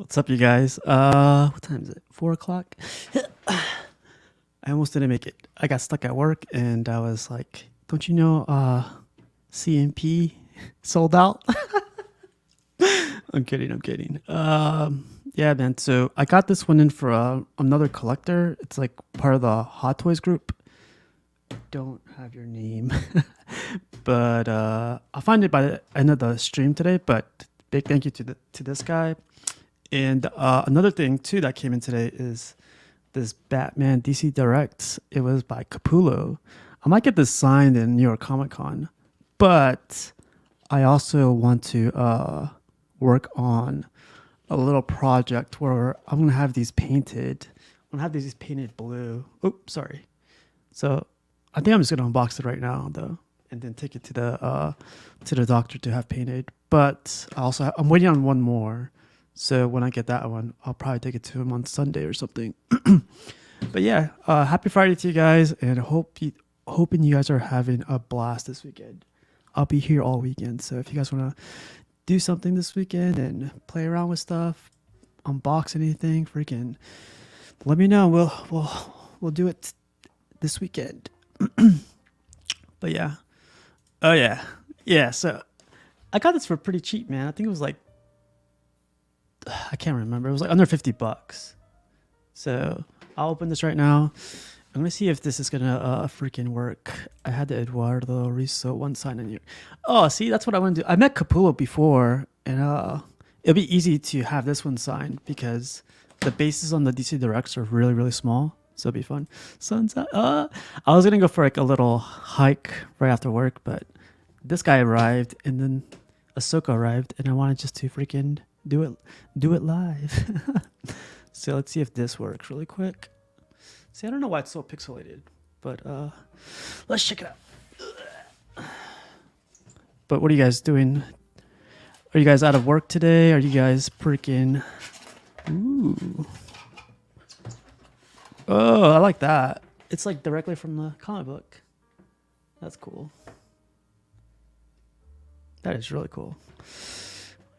What's up, you guys? What time is it? 4 o'clock? I almost didn't make it. I got stuck at work and I was like, don't you know CMP sold out? I'm kidding, I'm kidding. Yeah, man. So I got this one in for another collector. It's like part of the Hot Toys group. Don't have your name. But I'll find it by the end of the stream today. But big thank you to this guy. And another thing too that came in today is this Batman DC Direct. It was by Capullo. I might get this signed in New York Comic Con, but I also want to work on a little project where I'm gonna have these painted. I'm gonna have these painted blue. Oops, sorry. So I think I'm just gonna unbox it right now though, and then take it to the doctor to have painted. But I'm waiting on one more. So when I get that one, I'll probably take it to him on Sunday or something. But yeah, happy Friday to you guys, and hoping you guys are having a blast this weekend. I'll be here all weekend, so if you guys want to do something this weekend and play around with stuff, unbox anything, freaking let me know. We'll do it this weekend. But yeah, oh yeah. So I got this for pretty cheap, man. I think it was like, I can't remember. It was like under $50. So I'll open this right now. I'm gonna see if this is gonna freaking work. I had the Eduardo Rizzo one sign in here. Oh, see, that's what I want to do. I met Capullo before, and it'll be easy to have this one signed because the bases on the DC Directs are really, really small. So it'll be fun. Sun's out. I was gonna go for like a little hike right after work, but this guy arrived, and then Ashoka arrived, and I wanted just to freaking do it live. So let's see if this works really quick. See, I don't know why it's so pixelated, but let's check it out. But what are you guys doing? Are you guys out of work today? Are you guys freaking? Ooh. Oh, I like that. It's like directly from the comic book. That's cool. That is really cool.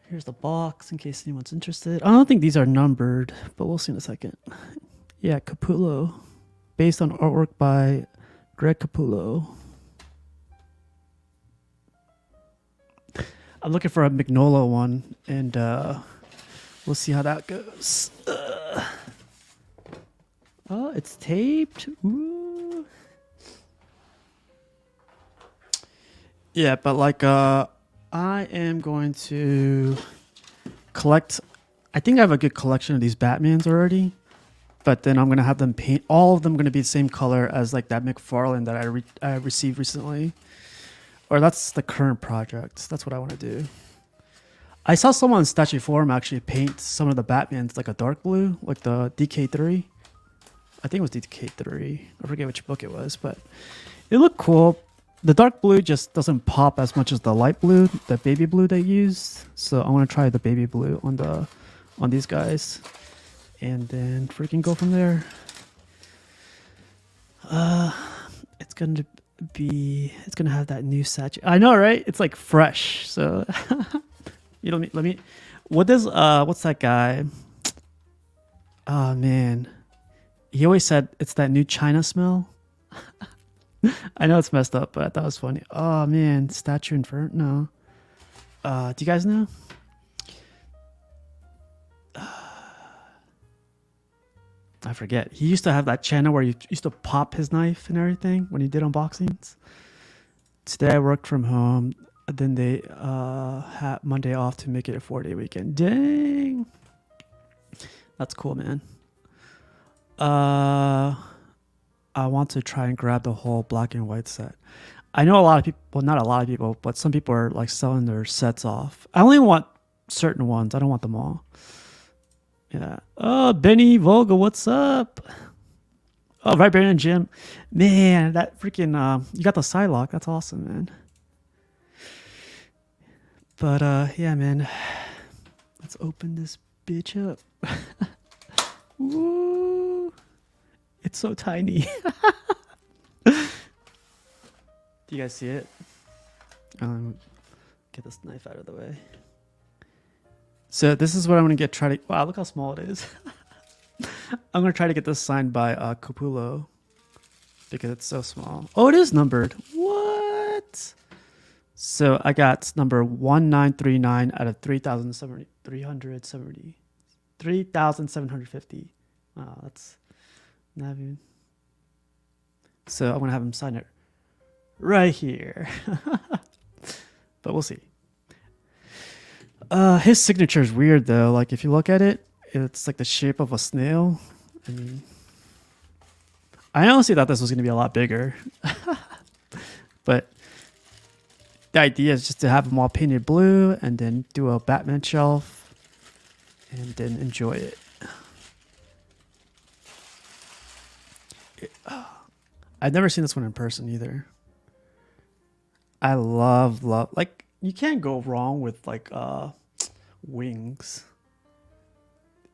Here's the box in case anyone's interested. I don't think these are numbered, but we'll see in a second. Yeah, Capullo. Based on artwork by Greg Capullo. I'm looking for a Magnolia one, and we'll see how that goes. Oh, it's taped. Ooh. Yeah, but like I am going to collect. I think I have a good collection of these Batmans already, but then I'm gonna have them paint all of them. Going to be the same color as like that McFarlane that I received recently, or that's the current project. That's what I want to do. I saw someone in Statue Forum actually paint some of the Batmans like a dark blue, like the DK3. I think it was DK3. I forget which book it was, but it looked cool. The dark blue just doesn't pop as much as the light blue, the baby blue they used. So I want to try the baby blue on these guys, and then freaking go from there. It's gonna have that new saturate. I know, right? It's like fresh. So you know, let me. What's that guy? Oh man, he always said it's that new China smell. I know it's messed up, but I thought it was funny. Oh man, Statue Inferno. Do you guys know? I forget. He used to have that channel where he used to pop his knife and everything when he did unboxings. Today I worked from home. Then they had Monday off to make it a 4-day weekend. Dang. That's cool, man. I want to try and grab the whole black and white set. I know a lot of people, well, not a lot of people, but some people are like selling their sets off. I only want certain ones. I don't want them all. Yeah. Oh, Benny Vogel, what's up? Oh, right, Brandon Jim. Man, that freaking, you got the Psylocke. That's awesome, man. But, yeah, man. Let's open this bitch up. Woo. It's so tiny. Do you guys see it? Get this knife out of the way. So this is what I'm gonna get. Try to. Wow, look how small it is. I'm gonna try to get this signed by Copulo because it's so small. Oh, it is numbered. What? So I got number 1939 out of 3,750. Wow, that's not even. So I'm gonna have him sign it right here. But we'll see. His signature is weird though. Like if you look at it, it's like the shape of a snail. I mean, I honestly thought this was gonna be a lot bigger, but the idea is just to have them all painted blue and then do a Batman shelf and then enjoy it. I've never seen this one in person either. I love like you can't go wrong with like wings.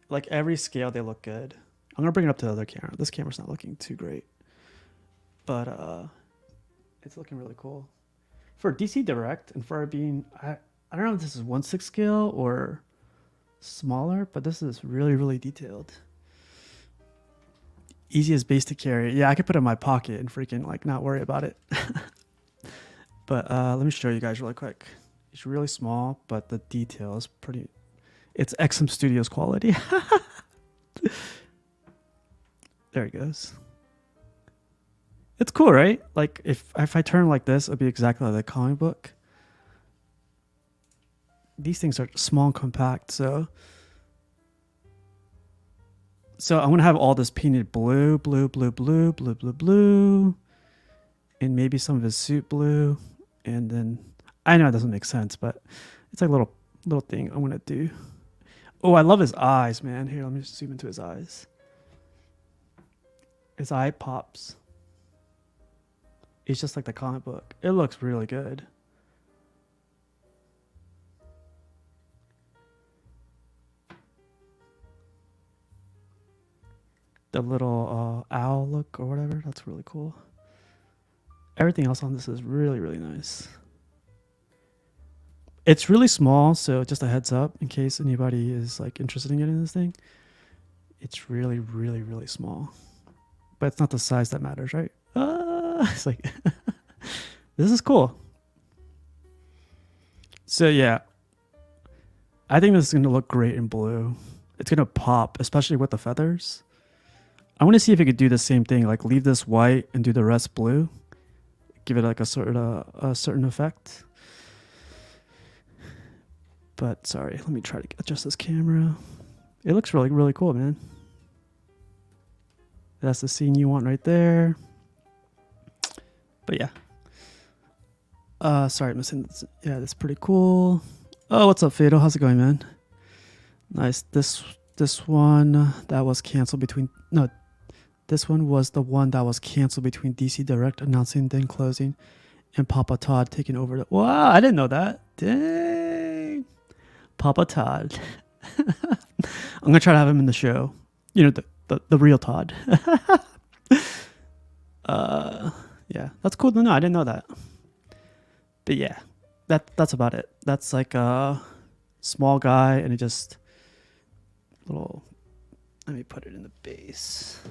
Like every scale they look good. I'm gonna bring it up to the other camera. This camera's not looking too great, but it's looking really cool for DC Direct and for it being I don't know if this is 1/6 scale or smaller, but this is really detailed. Easiest base to carry. Yeah, I could put it in my pocket and freaking like not worry about it. But let me show you guys really quick. It's really small, but the detail is pretty. It's XM Studios quality. There it goes. It's cool, right? Like if I turn like this, it'll be exactly like the comic book. These things are small and compact, so I'm gonna have all this painted blue, and maybe some of his suit blue, and then I know it doesn't make sense, but it's like a little thing I'm gonna do. Oh, I love his eyes, man. Here, let me zoom into his eyes. His eye pops. It's just like the comic book. It looks really good. The little owl look or whatever, that's really cool. Everything else on this is really nice. It's really small, so just a heads up in case anybody is like interested in getting this thing. It's really small, but it's not the size that matters, right? It's like this is cool. So yeah, I think this is gonna look great in blue. It's gonna pop, especially with the feathers. I want to see if you could do the same thing, like leave this white and do the rest blue. Give it like a certain effect. But sorry, let me try to adjust this camera. It looks really cool, man. That's the scene you want right there. But yeah. Sorry, missing this. Yeah, that's pretty cool. Oh, what's up, Fado? How's it going, man? Nice. This one that was canceled between this one was the one that was canceled between DC Direct announcing then closing and Papa Todd taking over. Wow, I didn't know that. Dang. Papa Todd. I'm going to try to have him in the show. You know, the real Todd. Yeah, that's cool to know. I didn't know that. But yeah, that's about it. That's like a small guy and it just little, let me put it in the base.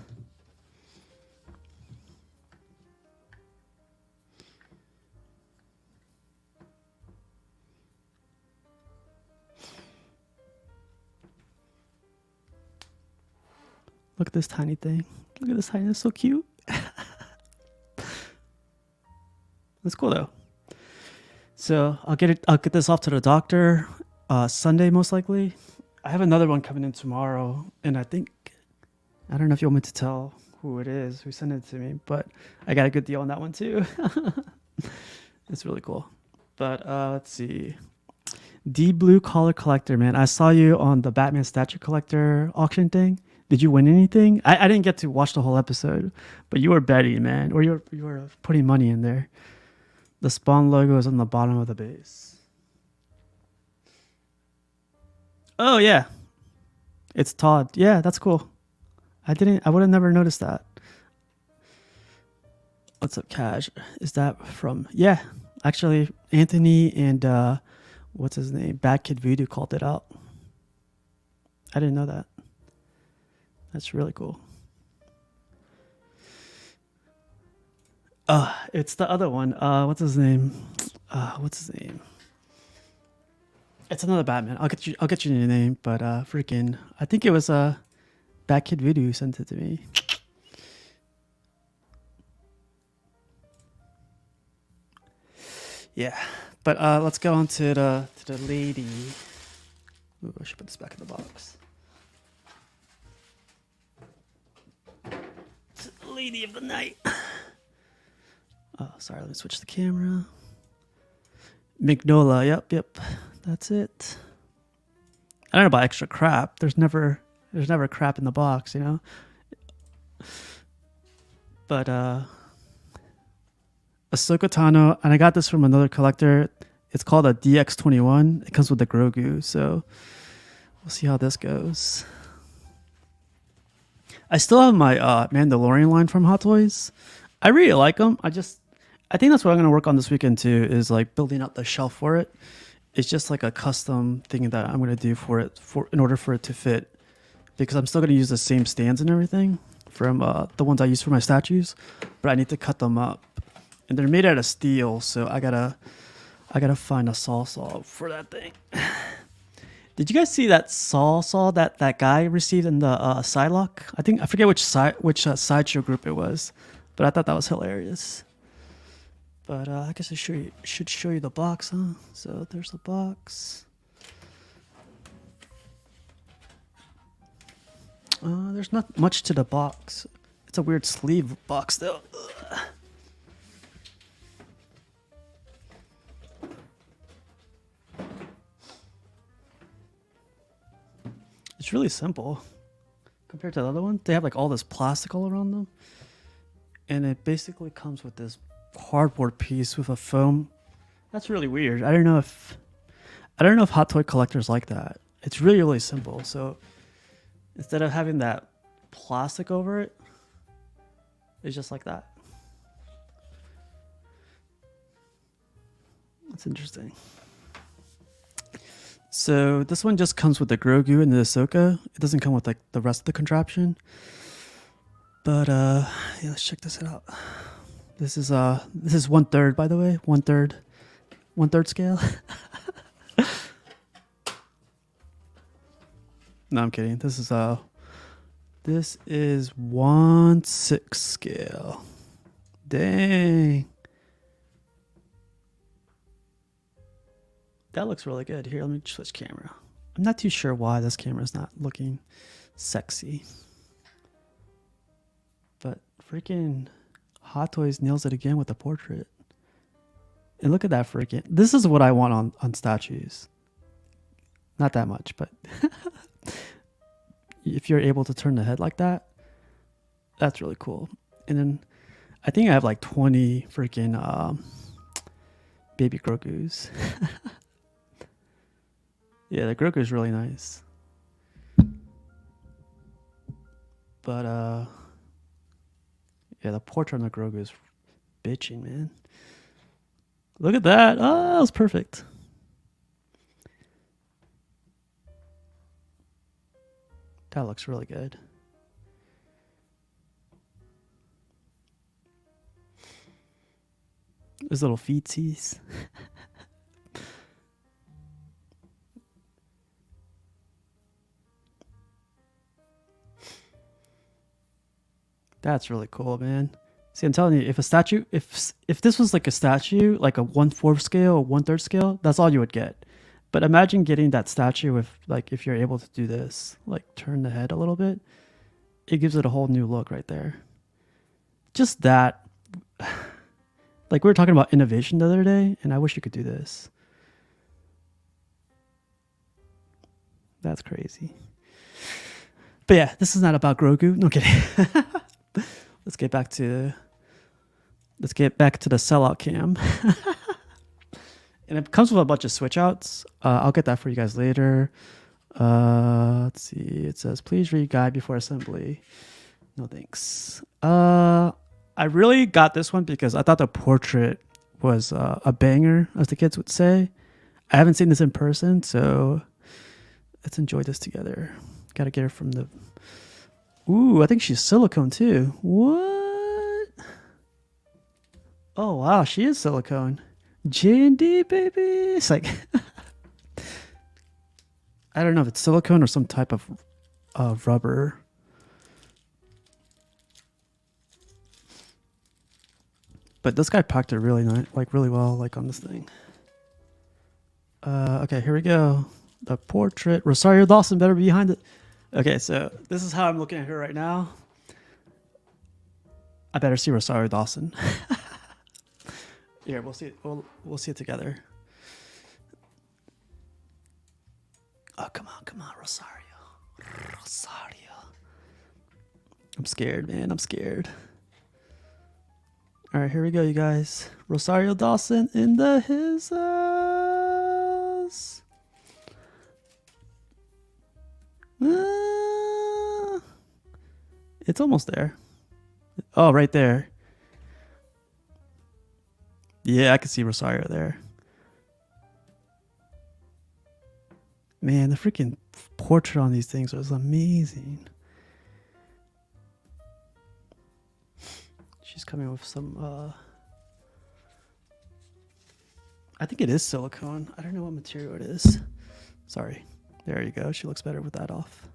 Look at this tiny thing. Look at this tiny, it's so cute. That's cool though. So I'll get this off to the doctor Sunday most likely. I have another one coming in tomorrow, and I don't know if you want me to tell who it is, who sent it to me, but I got a good deal on that one too. It's really cool. But let's see. D Blue Collar Collector, man. I saw you on the Batman Statue Collector auction thing. Did you win anything? I didn't get to watch the whole episode, but you were betting, man, or you were putting money in there. The Spawn logo is on the bottom of the base. Oh yeah, it's Todd. Yeah, that's cool. I would have never noticed that. What's up, Cash? Is that from? Yeah, actually, Anthony and what's his name? Bad Kid Voodoo called it out. I didn't know that. That's really cool. It's the other one. What's his name? It's another Batman. I'll get you the name, but freaking, I think it was Bat Kid Voodoo who sent it to me. Yeah, but let's go on to the lady. Ooh, I should put this back in the box. It's the lady of the night. Oh, sorry. Let me switch the camera. Mignola. Yep. That's it. I don't know about extra crap. There's never crap in the box, you know. But Ashoka Tano, and I got this from another collector. It's called a DX21. It comes with the Grogu, so we'll see how this goes. I still have my Mandalorian line from Hot Toys. I really like them. I think that's what I'm going to work on this weekend too, is like building up the shelf for it. It's just like a custom thing that I'm going to do for it in order for it to fit, because I'm still going to use the same stands and everything from the ones I use for my statues, but I need to cut them up, and they're made out of steel, so I gotta find a saw for that thing. Did you guys see that saw that guy received in the Psylocke? I forget which sideshow group it was, but I thought that was hilarious. But I guess I should show you the box, huh? So there's the box. There's not much to the box. It's a weird sleeve box, though. Ugh. It's really simple compared to the other one. They have like all this plastic all around them, and it basically comes with this cardboard piece with a foam. That's really weird. I don't know if Hot Toy collectors like that. It's really simple. So instead of having that plastic over it, it's just like that. That's interesting. So this one just comes with the Grogu and the Ahsoka. It doesn't come with like the rest of the contraption. But yeah, let's check this out. This is 1/3, by the way. 1/3 scale. No, I'm kidding. This is 1/6 scale. Dang. That looks really good. Here, let me switch camera. I'm not too sure why this camera is not looking sexy. But freaking Hot Toys nails it again with the portrait. And look at that freaking... This is what I want on statues. Not that much, but... if you're able to turn the head like that, that's really cool. And then I think I have like 20 freaking baby Grogus. Yeah, the Grogu is really nice. But yeah, the portrait on the Grogu is bitching, man. Look at that. Oh, that was perfect. That looks really good. Those little feetsies. That's really cool, man. See, I'm telling you, if a statue, if this was like a statue, like a 1/4 scale or 1/3 scale, that's all you would get. But imagine getting that statue with, like, if you're able to do this, like turn the head a little bit, it gives it a whole new look right there. Just that, like we were talking about innovation the other day, and I wish you could do this. That's crazy. But yeah, this is not about Grogu. No kidding. Let's get back to the sellout cam. And it comes with a bunch of switch outs. I'll get that for you guys later. Let's see. It says, please read guide before assembly. No thanks. I really got this one because I thought the portrait was a banger, as the kids would say. I haven't seen this in person, so let's enjoy this together. Gotta get her from the... Ooh, I think she's silicone too. What? Oh, wow, she is silicone. J&D, baby. It's like... I don't know if it's silicone or some type of rubber. But this guy packed it really nice, like really well, like on this thing. Okay, here we go. The portrait. Rosario Dawson better be behind it. Okay, so this is how I'm looking at her right now. I better see Rosario Dawson. Here, we'll see it. We'll see it together. Oh, come on, Rosario. Rosario. I'm scared, man. I'm scared. All right, here we go, you guys. Rosario Dawson in the his ass. It's almost there. Oh, right there. Yeah, I can see Rosario there. Man, the freaking portrait on these things was amazing. She's coming with some, I think it is silicone. I don't know what material it is. Sorry. There you go. She looks better with that off.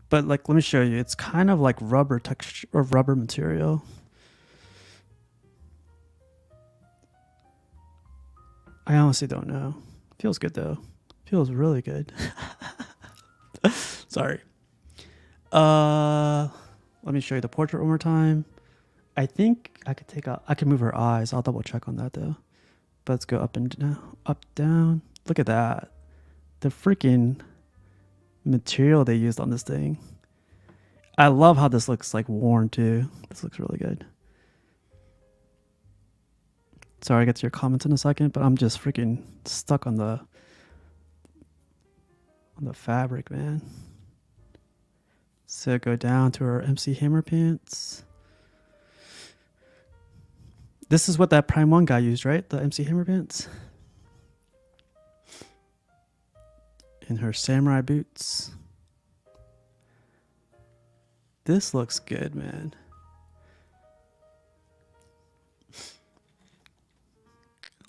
But like, let me show you. It's kind of like rubber texture or rubber material. I honestly don't know. Feels good though. Feels really good. Sorry. Let me show you the portrait one more time. I think I could I can move her eyes. I'll double check on that though. But let's go up and down, up, down. Look at that. The freaking material they used on this thing. I love how this looks like worn too. This looks really good. Sorry, I'll get to your comments in a second, but I'm just freaking stuck on the fabric, man. So go down to our MC Hammer pants. This is what that Prime 1 guy used, right? The MC Hammer pants. And her samurai boots. This looks good, man.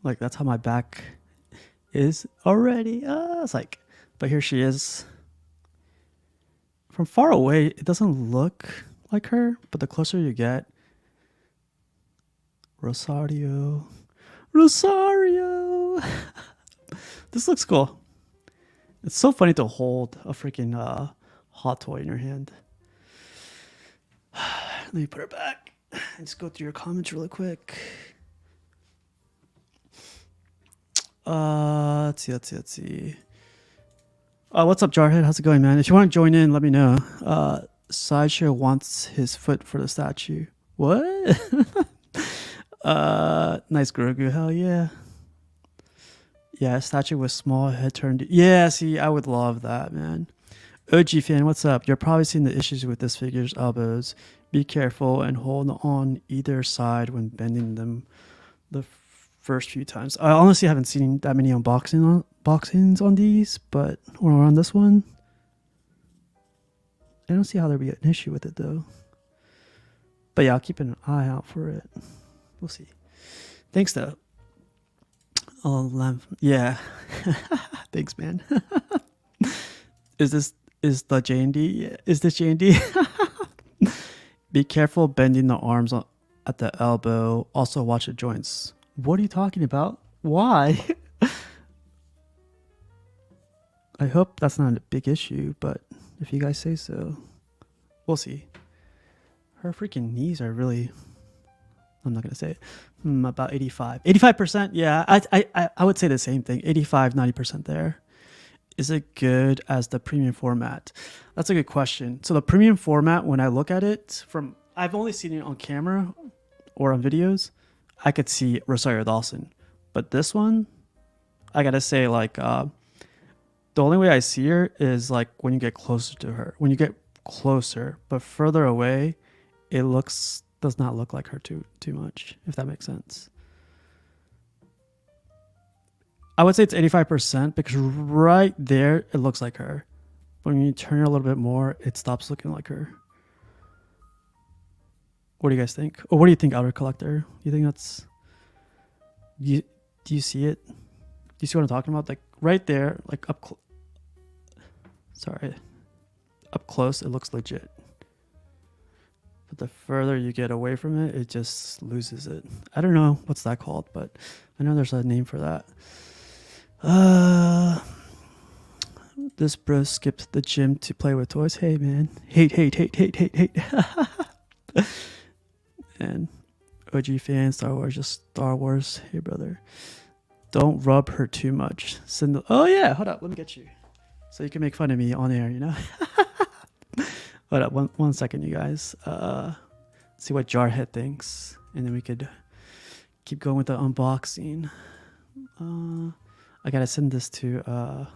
Like, that's how my back is already. It's like, but here she is. From far away, it doesn't look like her, but the closer you get, Rosario. Rosario! This looks cool. It's so funny to hold a freaking hot toy in your hand. Let me put her back. Let's go through your comments really quick. Let's see. What's up, Jarhead? How's it going, man? If you want to join in, let me know. Sideshow wants his foot for the statue. What? Nice Grogu. Hell yeah. Yeah, statue with small head turned. Yeah, see, I would love that, man. OG fan, what's up? You're probably seeing the issues with this figure's elbows. Be careful and hold on either side when bending them the first few times. I honestly haven't seen that many unboxings on these, but or on this one. I don't see how there'd be an issue with it though. But yeah, I'll keep an eye out for it. We'll see. Thanks though. Yeah. Thanks, man. Is the J&D? Yeah. Is this J&D? Be careful bending the arms at the elbow. Also watch the joints. What are you talking about? Why? I hope that's not a big issue, but if you guys say so, we'll see. Her freaking knees are really... I'm not going to say it. About 85. 85%? Yeah, I would say the same thing. 85, 90% there. Is it good as the premium format? That's a good question. So the premium format, when I look at it, I've only seen it on camera or on videos, I could see Rosario Dawson. But this one, I got to say, like, the only way I see her is like when you get closer to her. When you get closer, but further away, it does not look like her too much, if that makes sense. I would say it's 85% because right there, it looks like her. But when you turn it a little bit more, it stops looking like her. What do you guys think? Or what do you think, Outer Collector? You think that's... Do you see it? Do you see what I'm talking about? Like right there, like up close, it looks legit. But the further you get away from it, it just loses it. I don't know what's that called, but I know there's a name for that. This bro skipped the gym to play with toys. Hey man, hate. And OG fan, Star Wars, just Star Wars. Hey brother, don't rub her too much. Oh yeah, hold up, let me get you, so you can make fun of me on air, you know. Hold up, one second, you guys. See what Jarhead thinks, and then we could keep going with the unboxing. I gotta send this to.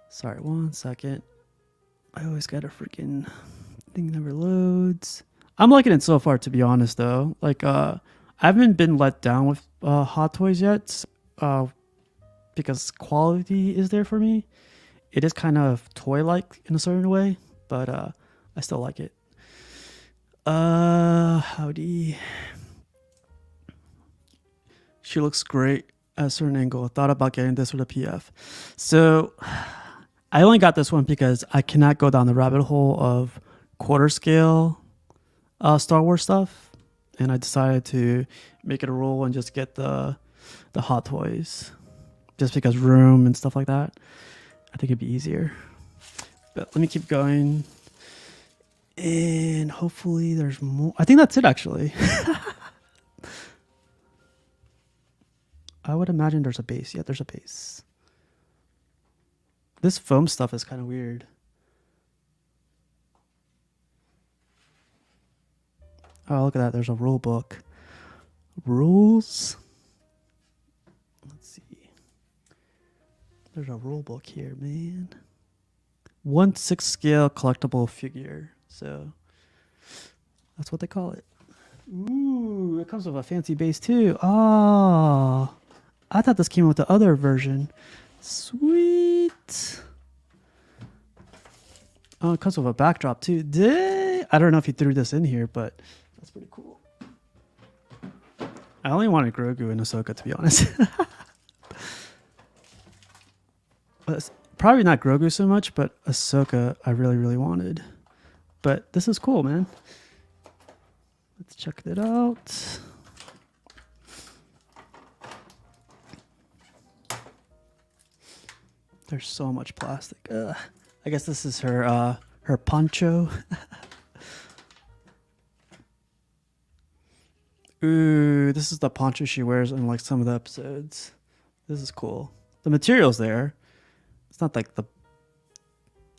Sorry, 1 second. I always got a freaking thing never loads. I'm liking it so far, to be honest, though. Like, I haven't been let down with Hot Toys yet, because quality is there for me. It is kind of toy-like in a certain way, but I still like it. Howdy. She looks great at a certain angle. I thought about getting this with a PF. So I only got this one because I cannot go down the rabbit hole of quarter scale Star Wars stuff, and I decided to make it a rule and just get the Hot Toys, just because room and stuff like that. I think it'd be easier. But let me keep going, and hopefully there's more. I think that's it, actually. I would imagine there's a base. Yeah, there's a base. This foam stuff is kind of weird. Oh, look at that. There's a rule book. Rules. Let's see. There's a rule book here, man. 1/6 scale collectible figure. So that's what they call it. Ooh, it comes with a fancy base too. Oh, I thought this came with the other version. Sweet. Oh, it comes with a backdrop too. I don't know if he threw this in here, but that's pretty cool. I only wanted Grogu and Ahsoka, to be honest. Probably not Grogu so much, but Ahsoka I really, really wanted. But this is cool, man. Let's check it out. There's so much plastic. I guess this is her poncho. Ooh, this is the poncho she wears in like some of the episodes. This is cool. The material's there. It's not like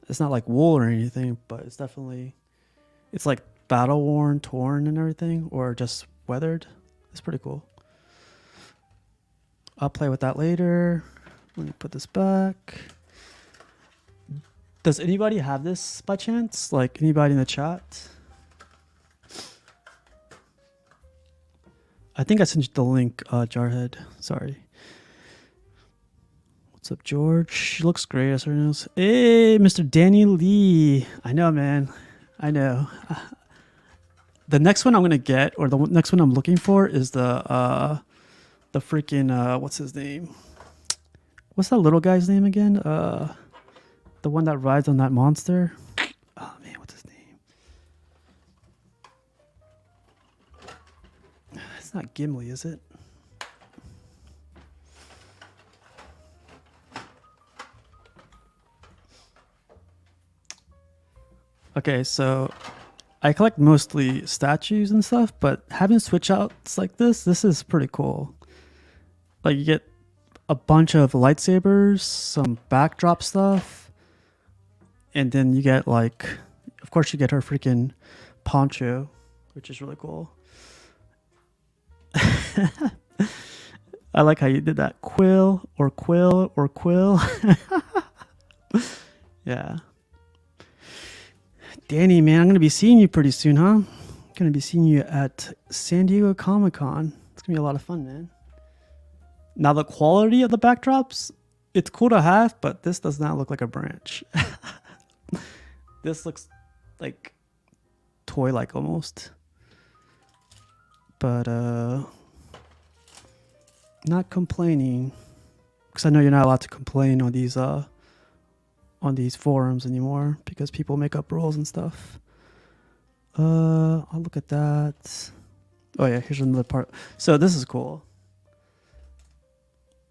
it's not like wool or anything, but it's definitely, it's like battle worn, torn and everything, or just weathered. It's pretty cool. I'll play with that later. Let me put this back. Does anybody have this by chance? Like anybody in the chat? I think I sent you the link, Jarhead. Sorry. What's up, George? She looks great as her nose. Hey, Mr. Danny Lee. I know, man. I know. The next one I'm gonna get, or the next one I'm looking for, is the freaking what's his name? What's that little guy's name again? The one that rides on that monster. Oh man, what's his name? It's not Gimli, is it? Okay, so I collect mostly statues and stuff, but having switch outs like this is pretty cool. Like you get a bunch of lightsabers, some backdrop stuff, and then you get like, of course you get her freaking poncho, which is really cool. I like how you did that. Quill or quill or quill. Yeah. Danny, man, I'm going to be seeing you pretty soon, huh? I'm going to be seeing you at San Diego Comic-Con. It's going to be a lot of fun, man. Now, the quality of the backdrops, It's cool to have, but this does not look like a branch. This looks like toy-like almost. But not complaining, because I know you're not allowed to complain on these forums anymore because people make up rules and stuff. I'll look at that. Oh yeah, here's another part. So this is cool.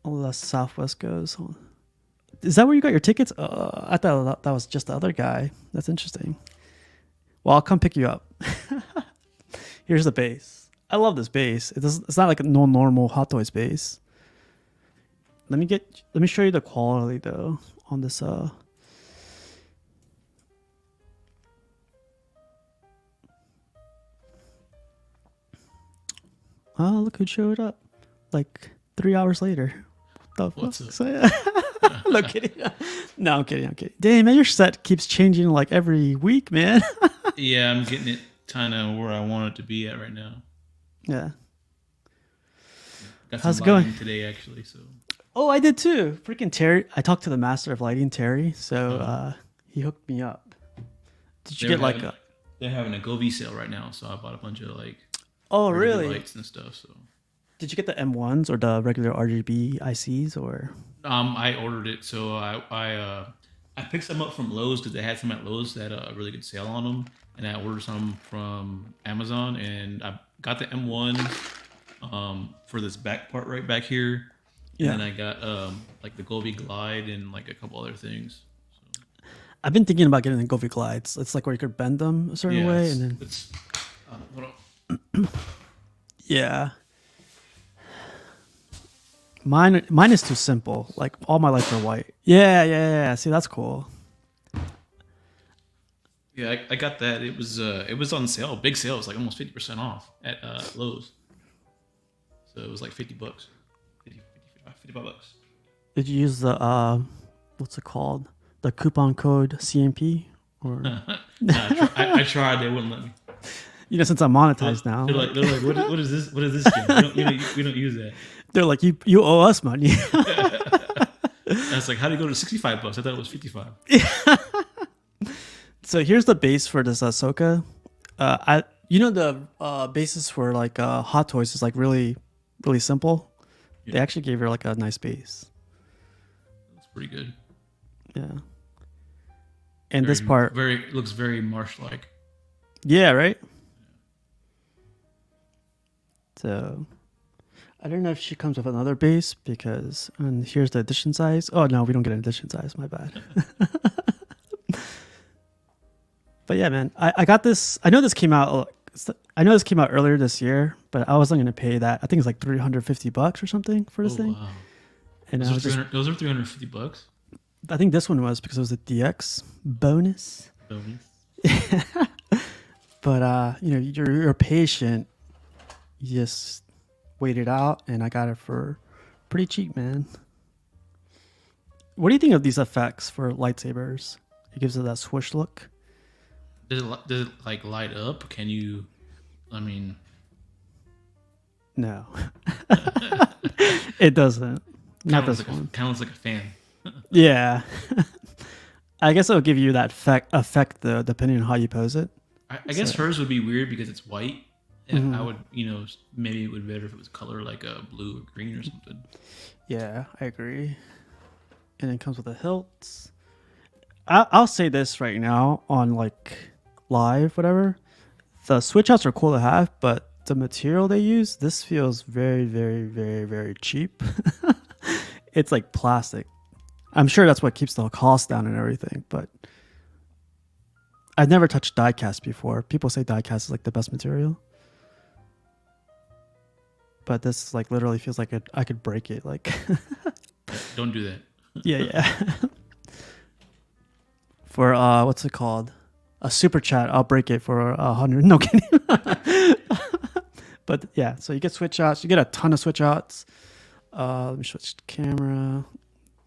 All the Southwest goes. Is that where you got your tickets? I thought that was just the other guy. That's interesting. Well, I'll come pick you up. Here's the base. I love this base. It's not like a normal Hot Toys base. Let me show you the quality though on this. Oh, look who showed up. Like 3 hours later. What's up? So, yeah. No kidding. No, I'm kidding. Damn, man, your set keeps changing like every week, man. Yeah, I'm getting it kind of where I want it to be at right now. Yeah. Got How's some it going lighting today, actually. So. Oh, I did too. Freaking Terry. I talked to the master of lighting, Terry. So he hooked me up. Did you get They're having a Govi sale right now, so I bought a bunch of like. Oh, RGB really? lights and stuff. So. Did you get the M1s or the regular RGB ICs or? I ordered it, so I picked some up from Lowe's because they had some at Lowe's that had a really good sale on them, and I ordered some from Amazon, and I got the M1 for this back part right back here, Yeah. and then I got like the Govi Glide and like a couple other things. So. I've been thinking about getting the Govi Glides. It's like where you could bend them a certain way, and then. Hold on. Yeah. Mine is too simple. Like all my lights are white. Yeah. See, that's cool. Yeah, I got that. It was on sale, big sale. It was like almost 50% off at Lowe's. So it was like $50, 55 bucks. Did you use the what's it called? The coupon code CMP or? Nah, I tried. They wouldn't let me. You know, since I'm monetized now. They're like, what is this? What is this game? We don't use that. They're like, you owe us money. I was like, how do you go to 65 bucks? I thought it was 55. So here's the base for this Ahsoka. The bases for like Hot Toys is like really, really simple. Yeah. They actually gave her like a nice base. That's pretty good. Yeah. And this part looks very Marsh-like. Yeah, right? So I don't know if she comes with another base because and here's the edition size. Oh no, we don't get an edition size, my bad. But yeah, man, I got this. I know this came out earlier this year, but I wasn't gonna pay that. I think it's like $350 or something for this thing. Wow. And those are $350. I think this one was because it was a DX bonus. But you're patient. You just wait it out, and I got it for pretty cheap, man. What do you think of these effects for lightsabers? It gives it that swoosh look. Does it like light up? Can you? I mean, no, it doesn't. Not this one. Kind of looks like a fan. Yeah, I guess it'll give you that effect though, depending on how you pose it. I guess hers would be weird because it's white. And I would, maybe it would be better if it was color like a blue or green or something. Yeah, I agree. And it comes with the hilts. I'll say this right now on like live, whatever. The switch outs are cool to have, but the material they use, this feels very, very, very, very cheap. It's like plastic. I'm sure that's what keeps the cost down and everything, but I've never touched die-cast before. People say die-cast is like the best material. But this like literally feels like I could break it. Like, don't do that. Yeah. For what's it called? A super chat. I'll break it for 100. No kidding. But yeah, so you get switch outs. You get a ton of switch outs. Let me switch camera.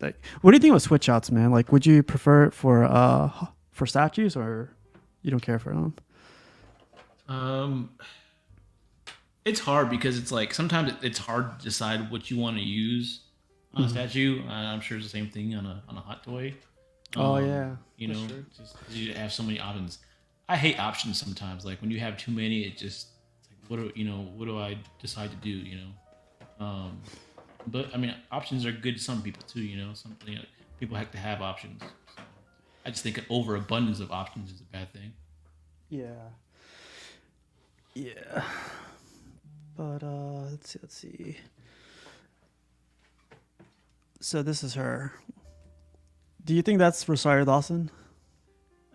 Like, what do you think of switch outs, man? Like, would you prefer it for statues or you don't care for them? It's hard because it's like sometimes it's hard to decide what you want to use. on a statue. I'm sure it's the same thing on a hot toy. Oh yeah, You that's know, true. just you have so many options. I hate options sometimes. Like when you have too many, it's like what do I decide to do? But I mean, options are good to some people too. People have to have options. So I just think an overabundance of options is a bad thing. Yeah, yeah. But let's see. So this is her. Do you think that's Rosario Dawson?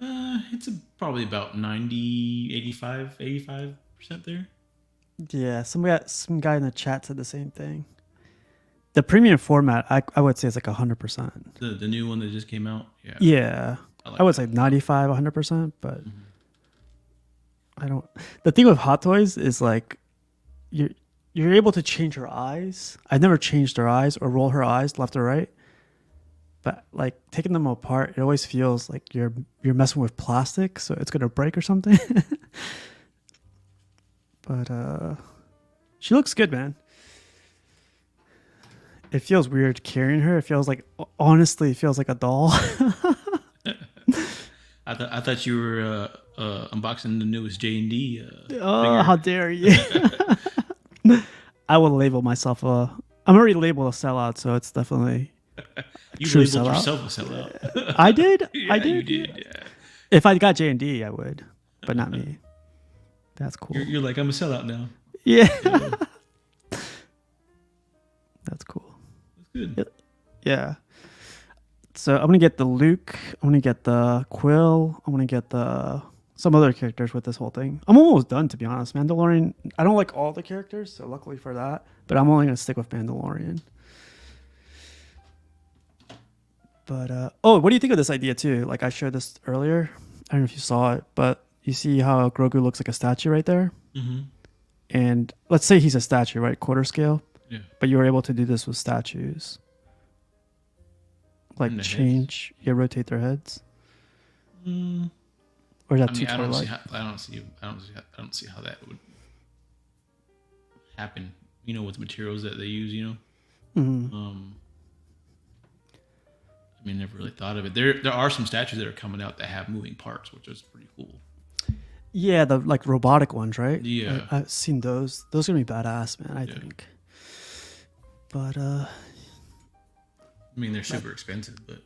It's probably about 90, 85% there. Yeah, some guy in the chat said the same thing. The premium format, I would say it's like 100%. The new one that just came out. Yeah, Yeah, I I like would that say one. 95, 100%. But Mhm. I don't. The thing with Hot Toys is like you're you're able to change her eyes. I've never changed her eyes or roll her eyes left or right. But like taking them apart, it always feels like you're messing with plastic, so it's gonna break or something. But she looks good, man. It feels weird carrying her. It feels like honestly, it feels like a doll. I thought you were unboxing the newest J&D Oh, figure. how dare you! I would label myself a. I'm already labeled a sellout, so it's definitely a You true labeled sellout. yourself a sellout. I did. I Yeah, you did. Yeah. did. Yeah. If I got J&D, I would, but not me. That's You're, cool. you're like, I'm a sellout now. Yeah, Yeah, that's cool. that's good. Yeah. So I'm gonna get the Luke. I'm gonna get the Quill. I'm gonna get the some other characters with this whole thing. I'm almost done, to be honest. Mandalorian. I don't like all the characters, so luckily for that. But I'm only gonna stick with Mandalorian. But oh, what do you think of this idea too? Like I shared this earlier. I don't know if you saw it, but you see how Grogu looks like a statue right there. Mm-hmm. And let's say he's a statue, right, quarter scale. Yeah. But you were able to do this with statues, like And the heads. change, yeah, rotate their heads, Mm, or is I that too mean, Twilight? I don't see how that would happen. With the materials that they use. Mm-hmm. I mean, never really thought of it. There are some statues that are coming out that have moving parts, which is pretty cool. Yeah, the like robotic ones, right? Yeah. I've seen those. Those are gonna be badass, man. I Yeah. think. But I mean, they're super expensive, but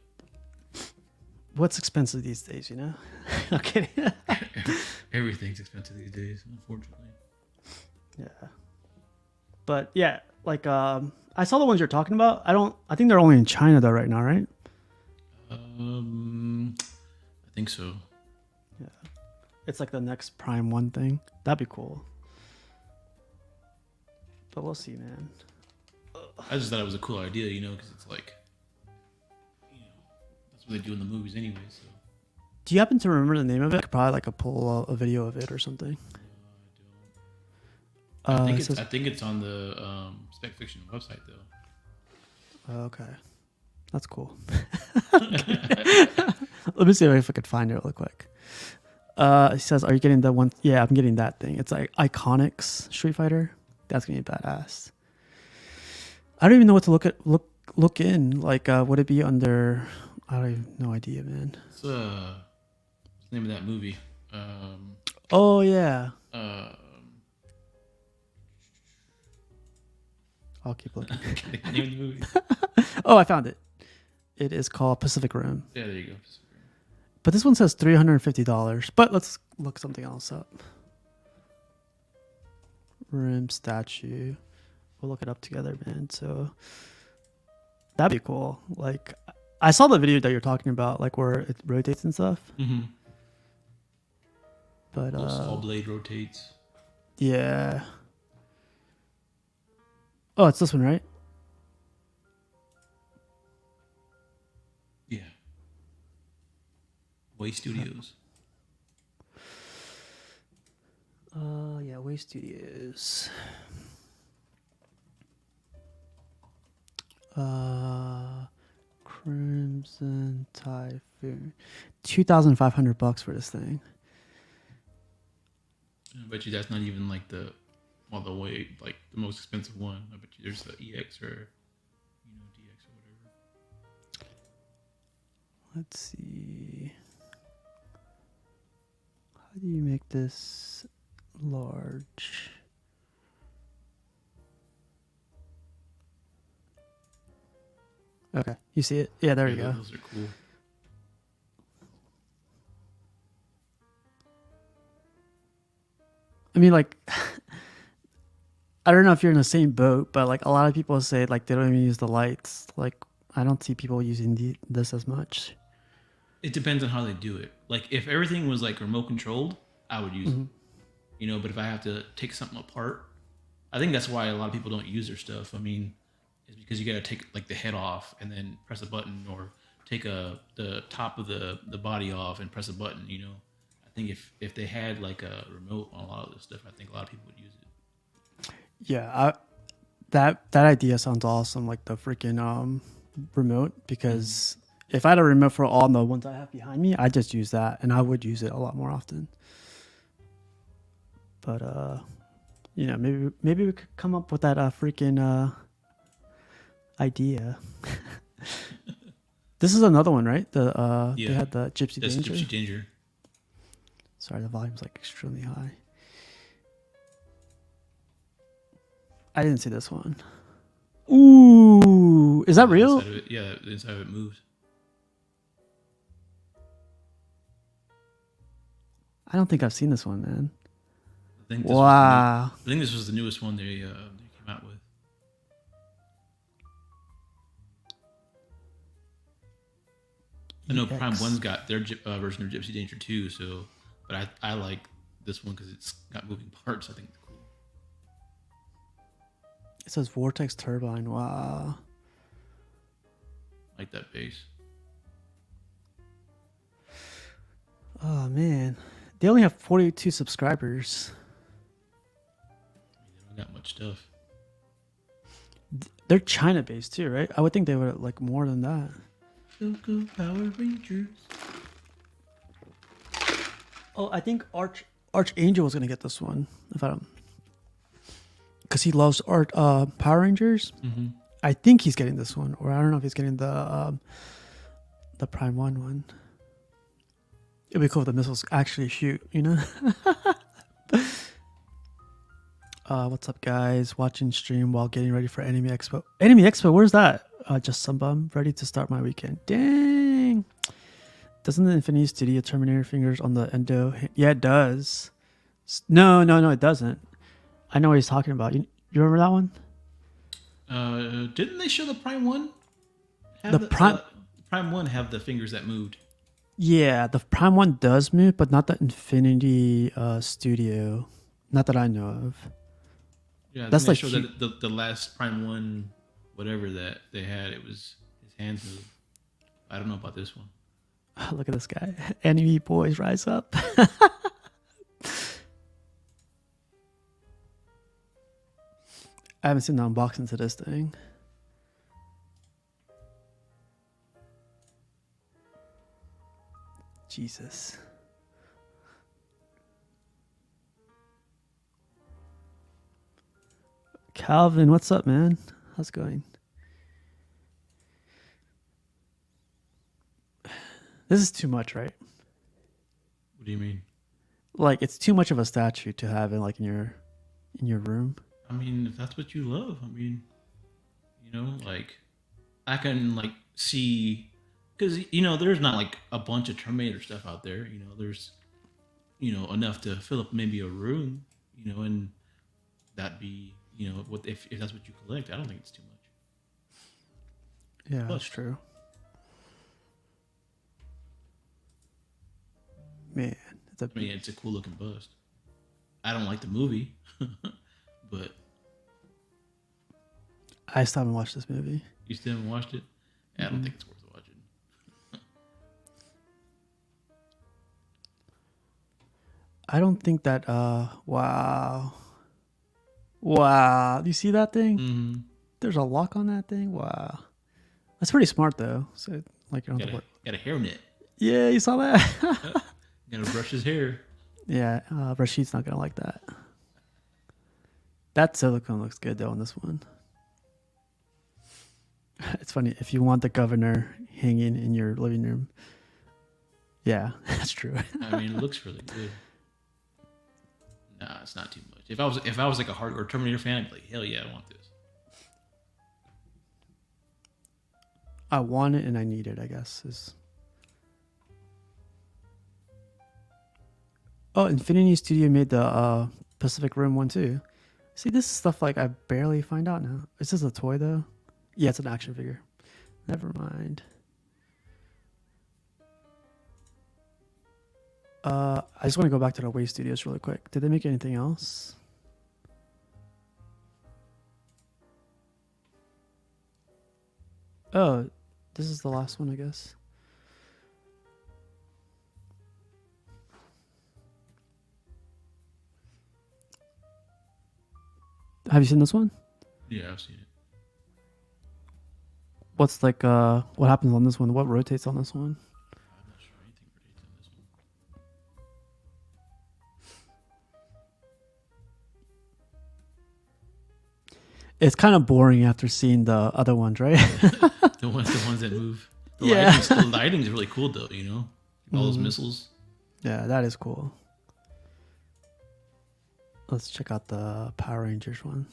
what's expensive these days? You know? Okay. everything's expensive these days, unfortunately. Yeah. But yeah, like I saw the ones you're talking about. I think they're only in China though right now, right? I think so. Yeah. It's like the next Prime One thing. That'd be cool. But we'll see, man. I just thought it was a cool idea, because it's like, that's what they do in the movies anyway. So Do you happen to remember the name of it? I could probably like pull a video of it or something. I don't. It says, I think it's on the Spec Fiction website though. okay, that's cool. Let me see if I could find it really quick. It says, "Are you getting the one?" Yeah, I'm getting that thing. It's like Iconics Street Fighter. That's gonna be badass. I don't even know what to look in. Like, would it be under? I don't even no idea, man. What's the name of that movie? Oh yeah, Um, I'll keep looking. the name of the movie. Oh, I found it. It is called Pacific Rim. Yeah, there you go. But this one says $350. But let's look something else up. Rim statue. We'll look it up together, man. So that'd be cool. Like I saw the video that you're talking about, like where it rotates and stuff. Mm-hmm. But All blade rotates. yeah. Oh, it's this one, right? Yeah. Way Studios. Yeah, Way Studios. Crimson Typhoon. $2,500 for this thing. I bet you that's not even like the way like the most expensive one. I bet you there's the EX or DX or Let's see. How do you make this large? Okay, you see it? Yeah, there you go. Those are cool. I mean, like, I don't know if you're in the same boat, but like a lot of people say like they don't even use the lights. Like, I don't see people using this as much. It depends on how they do it. Like if everything was like remote controlled, I would use it. You know, but if I have to take something apart, I think that's why a lot of people don't use their stuff. I mean, it's because you got to take like the head off and then press a button, or take the top of the body off and press a button. You know, I think if they had like a remote on a lot of this stuff, I think a lot of people would use it. Yeah, that idea sounds awesome. Like the freaking remote, because if I had a remote for all the ones I have behind me, I just use that, and I would use it a lot more often. But you know, maybe we could come up with that freaking idea. This is another one, right? They had the Gypsy That's Danger. Gypsy Danger. Sorry, the volume's like extremely high. I didn't see this one. Ooh, is that real? The inside of it moves. I don't think I've seen this one, man. I think this was the newest one they came out with. I know Prime 1's got their version of Gypsy Danger too, so but I like this one because it's got moving parts. I think it's cool. It says Vortex Turbine. Wow. I like that bass. Oh man, they only have 42 subscribers. They don't got much stuff. They're China based too, right? I would think they would like more than that. Go Power Rangers. Oh, I think Archangel was gonna get this one if I don't, because he loves Power Rangers. Mm-hmm. I think he's getting this one, or I don't know if he's getting the Prime one. It'd be cool if the missiles actually shoot, you know. What's up, guys? Watching stream while getting ready for Anime Expo. Anime Expo, where's that? Just some bum. Ready to start my weekend. Dang. Doesn't the Infinity Studio Terminator fingers on the Endo? Yeah, it does. No, it doesn't. I know what he's talking about. You remember that one? Didn't they show the Prime 1? Prime 1 have the fingers that moved. Yeah, the Prime 1 does move, but not the Infinity Studio. Not that I know of. Yeah, that's like that the last Prime 1, whatever that they had, it was his hands moved. I don't know about this one. Look at this guy. Anime boys rise up. I haven't seen the unboxing to this thing. Jesus. Calvin, what's up, man? How's it going? This is too much, right? What do you mean? Like, it's too much of a statue to have in like in your room. I mean, if that's what you love, I mean, you know, like I can like see, because you know, there's not like a bunch of Terminator stuff out there. You know, there's, you know, enough to fill up maybe a room. You know, and that'd be, you know, what if that's what you collect. I don't think it's too much. Yeah, that's true. Man, it's a cool looking bust. I don't like the movie, but I still haven't watched this movie. You still haven't watched it? I don't think it's worth watching. I don't think that. Wow. Do you see that thing? Mm-hmm. There's a lock on that thing. Wow, that's pretty smart though. So like, you don't have to work. Got a hairnet. Yeah, you saw that. Gotta brush his hair. Yeah, Rashid's not gonna like that. That silicone looks good though on this one. It's funny if you want the governor hanging in your living room. Yeah, that's true. I mean, it looks really good. Nah, it's not too much. If I was like a hardcore Terminator fan, I'd be like, hell yeah, I want this. I want it and I need it, I guess. Oh, Infinity Studio made the Pacific Rim one too. See, this is stuff like I barely find out now. Is this a toy though? Yeah, it's an action figure. Never mind. I just want to go back to the Way Studios really quick. Did they make anything else? Oh, this is the last one, I guess. Have you seen this one? Yeah, I've seen it. What's like what happens on this one? What rotates on this one? I'm not sure anything rotates on this one. It's kind of boring after seeing the other ones, right? The ones that move. Yeah. The lighting's really cool though. You know, all those missiles. Yeah, that is cool. Let's check out the Power Rangers one.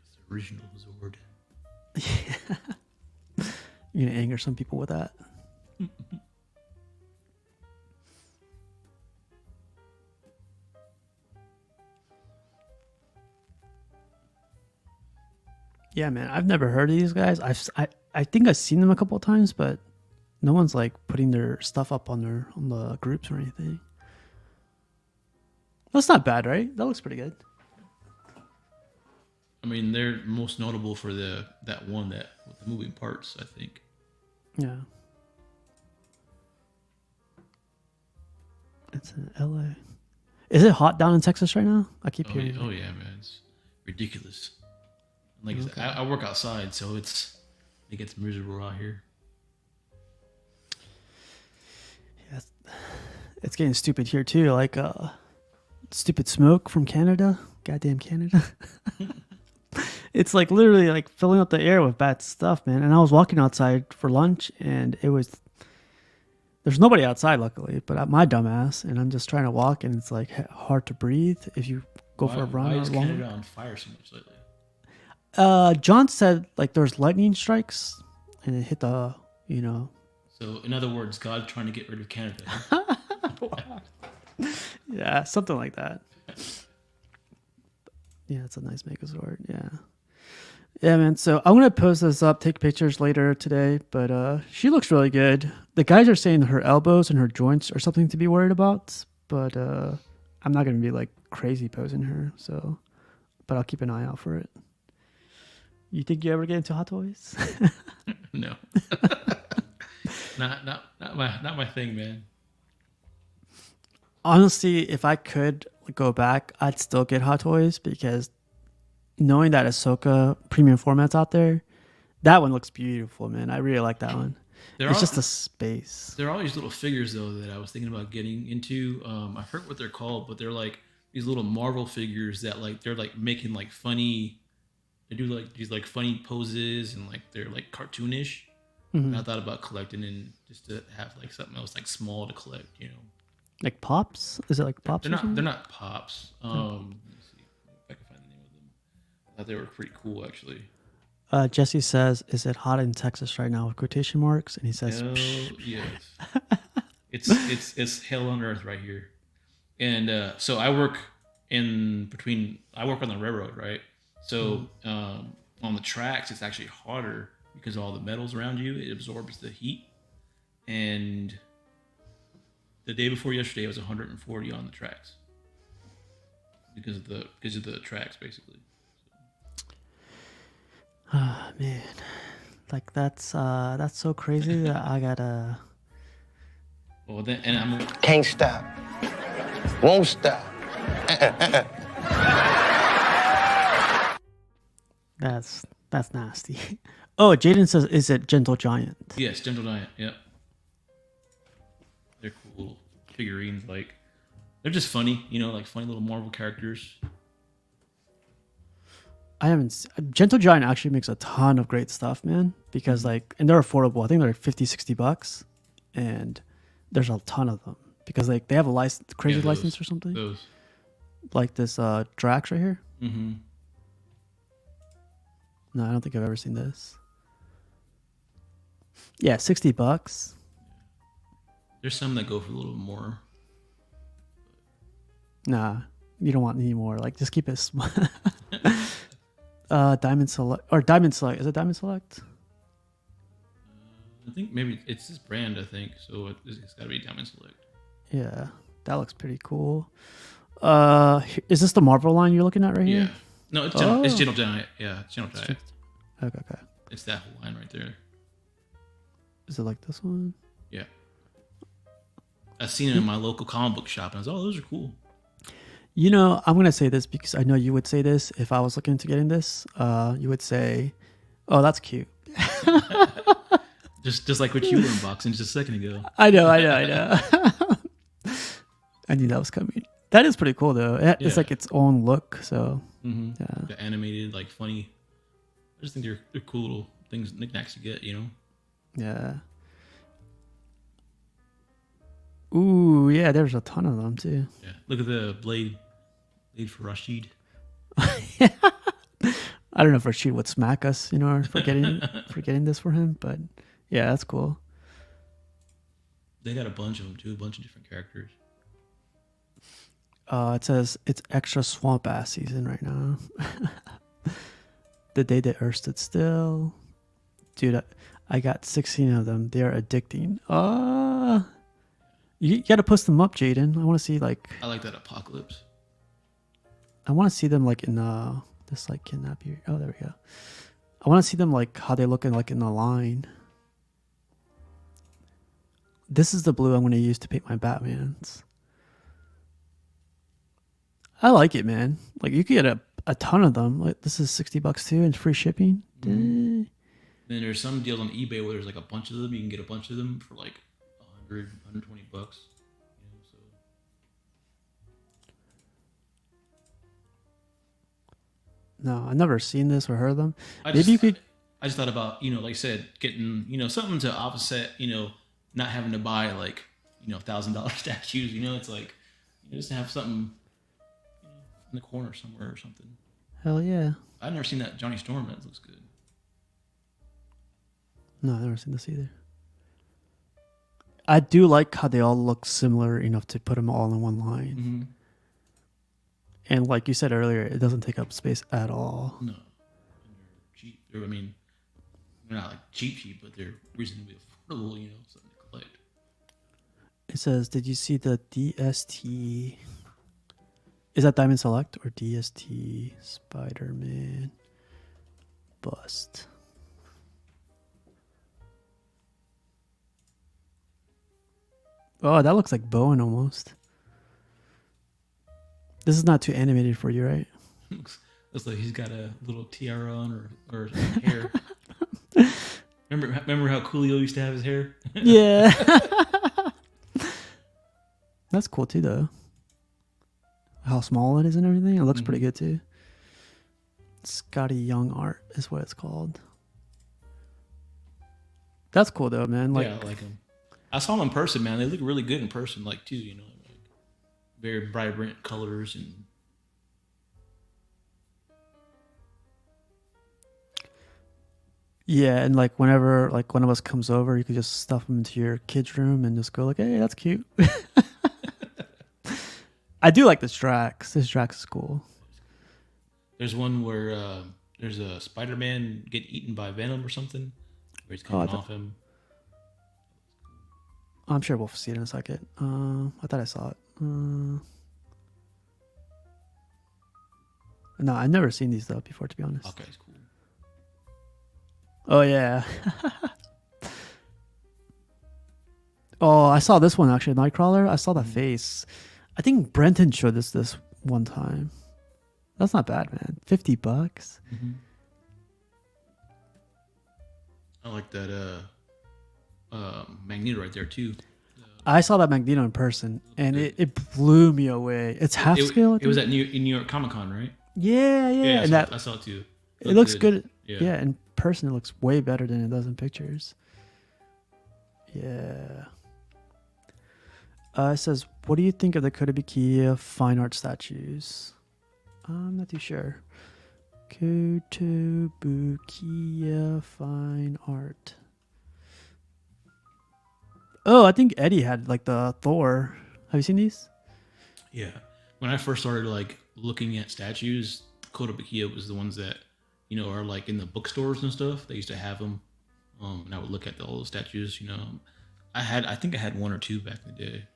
It's the original Zord. You're gonna anger some people with that. Yeah, man, I've never heard of these guys. I think I've seen them a couple of times, but no one's like putting their stuff up on the groups or anything. That's not bad, right? That looks pretty good. I mean, they're most notable for that one that with the moving parts. I think. Yeah. It's in LA. Is it hot down in Texas right now? I keep hearing. Oh yeah, man, it's ridiculous. Like I said, I work outside, so it gets miserable out here. Yeah, it's getting stupid here too. Like stupid smoke from Canada. Goddamn Canada. It's like literally like filling up the air with bad stuff, man. And I was walking outside for lunch, and there's nobody outside, luckily, but my dumbass, and I'm just trying to walk, and it's like hard to breathe if you go for a run. Why or is long. Canada on fire so much lately? John said like there's lightning strikes, and it hit the So in other words, God's trying to get rid of Canada. Yeah, something like that. Yeah, it's a nice Megazord. Yeah, man. So I'm gonna post this up, take pictures later today. But she looks really good. The guys are saying her elbows and her joints are something to be worried about. But I'm not gonna be like crazy posing her. So, but I'll keep an eye out for it. You think you ever get into Hot Toys? No, not my thing, man. Honestly, if I could go back, I'd still get Hot Toys because knowing that Ashoka premium format's out there, that one looks beautiful, man. I really like that one. It's just a space. There are all these little figures though that I was thinking about getting into. I forget what they're called, but they're like these little Marvel figures that like they're like making like funny. They do like these like funny poses and like they're like cartoonish. And I thought about collecting and just to have like something else like small to collect, you know. Like Pops? Is it like Pops? They're not Pops. Let me see if I can find the name of them. I thought they were pretty cool actually. Jesse says, "Is it hot in Texas right now?" With quotation marks, and he says, Hell yes. It's hell on earth right here. And so I work on the railroad, right? So on the tracks, it's actually hotter because of all the metals around you. It absorbs the heat. And the day before yesterday, it was 140 on the tracks because of the tracks, basically. "Ah, man, like that's so crazy that I gotta." Well, then, and I'm Can't stop. Won't stop. That's nasty. Oh, Jaden says, "Is it Gentle Giant?" yes, Gentle Giant. Yep, they're cool figurines. Like they're just funny, you know, like funny little Marvel characters. I haven't. Gentle Giant actually makes a ton of great stuff, man. Because like, and they're affordable. I think they're like 50, $60, and there's a ton of them. Because like they have a license, crazy Yeah, license or something. Those. Like this Drax right here. Mm-hmm. No, I don't think I've ever seen this. Yeah, $60. There's some that go for a little more. Nah, you don't want any more. Like, just keep it small. Diamond Select or Diamond Select. Is it Diamond Select? I think maybe it's this brand. I think so. It's got to be Diamond Select. Yeah, that looks pretty cool. Is this the Marvel line you're looking at right Yeah. here? No, it's Gentle Giant. Yeah, it's Gentle Giant. Okay. It's that whole line right there. Is it like this one? Yeah. I've seen it in my local comic book shop, and I was, oh, those are cool. You know, I'm gonna say this because I know you would say this if I was looking into getting this. You would say, "Oh, that's cute." just like what you were unboxing just a second ago. I know. I knew that was coming. That is pretty cool, though. It's like its own look. So, yeah. The animated, like funny. I just think they're cool little things, knickknacks to get. You know. Yeah. Ooh, yeah. There's a ton of them too. Yeah. Look at the blade for Rashid. I don't know if Rashid would smack us, for getting this for him, but yeah, that's cool. They got a bunch of them too, a bunch of different characters. It says it's extra swamp ass season right now. The day the earth stood still. Dude, I got 16 of them. They are addicting. You gotta post them up, Jaden. I want to see I like that Apocalypse. I want to see them like in this like kidnap you. Oh, there we go. I want to see them like how they look in like in the line. This is the blue I'm going to use to paint my Batmans. I like it, man. Like you could get a ton of them. Like this is $60 too, and free shipping. Mm-hmm. Then there's some deals on eBay where there's like a bunch of them. You can get a bunch of them for like $100, $120. So. No, I've never seen this or heard of them. I just thought about, like I said, getting, something to offset, not having to buy like, $1,000 statues, it's like, just to have something in the corner somewhere or something. Hell yeah. I've never seen that Johnny Storm. That looks good. No, I've never seen this either. I do like how they all look similar enough to put them all in one line. Mm-hmm. And like you said earlier, it doesn't take up space at all. No. And they're cheap. They're not like cheap, but they're reasonably affordable, something to collect. It says, did you see the DST? Is that Diamond Select or DST Spider-Man Bust? Oh, that looks like Bowen almost. This is not too animated for you, right? Looks like he's got a little tiara on or hair. Remember how Coolio used to have his hair? Yeah. That's cool too, though. How small it is and everything. It looks pretty good too. Scotty Young art is what it's called. That's cool though, man. Yeah, I like them. I saw them in person, man. They look really good in person, like too. Like very vibrant colors and. Yeah, and like whenever like one of us comes over, you could just stuff them into your kid's room and just go like, "Hey, that's cute." I do like this Drax. This Drax is cool. There's one where there's a Spider-Man get eaten by Venom or something, where he's coming off him. I'm sure we'll see it in a second. I thought I saw it. No, I've never seen these though before, to be honest. Okay, it's cool. Oh yeah. Oh, I saw this one actually, Nightcrawler. I saw that face. I think Brenton showed us this one time. That's not bad, man. $50. Mm-hmm. I like that Magneto right there too. I saw that Magneto in person, and it blew me away. It's half scale. It was at New York Comic Con, right? Yeah. Yeah, and I saw it too. It looks good. good. Yeah. Yeah, in person it looks way better than it does in pictures. Yeah. It says, what do you think of the Kotobukiya fine art statues? I'm not too sure. Kotobukiya fine art. Oh, I think Eddie had like the Thor. Have you seen these? Yeah. When I first started like looking at statues, Kotobukiya was the ones that, are like in the bookstores and stuff. They used to have them. And I would look at all the statues, I think I had one or two back in the day.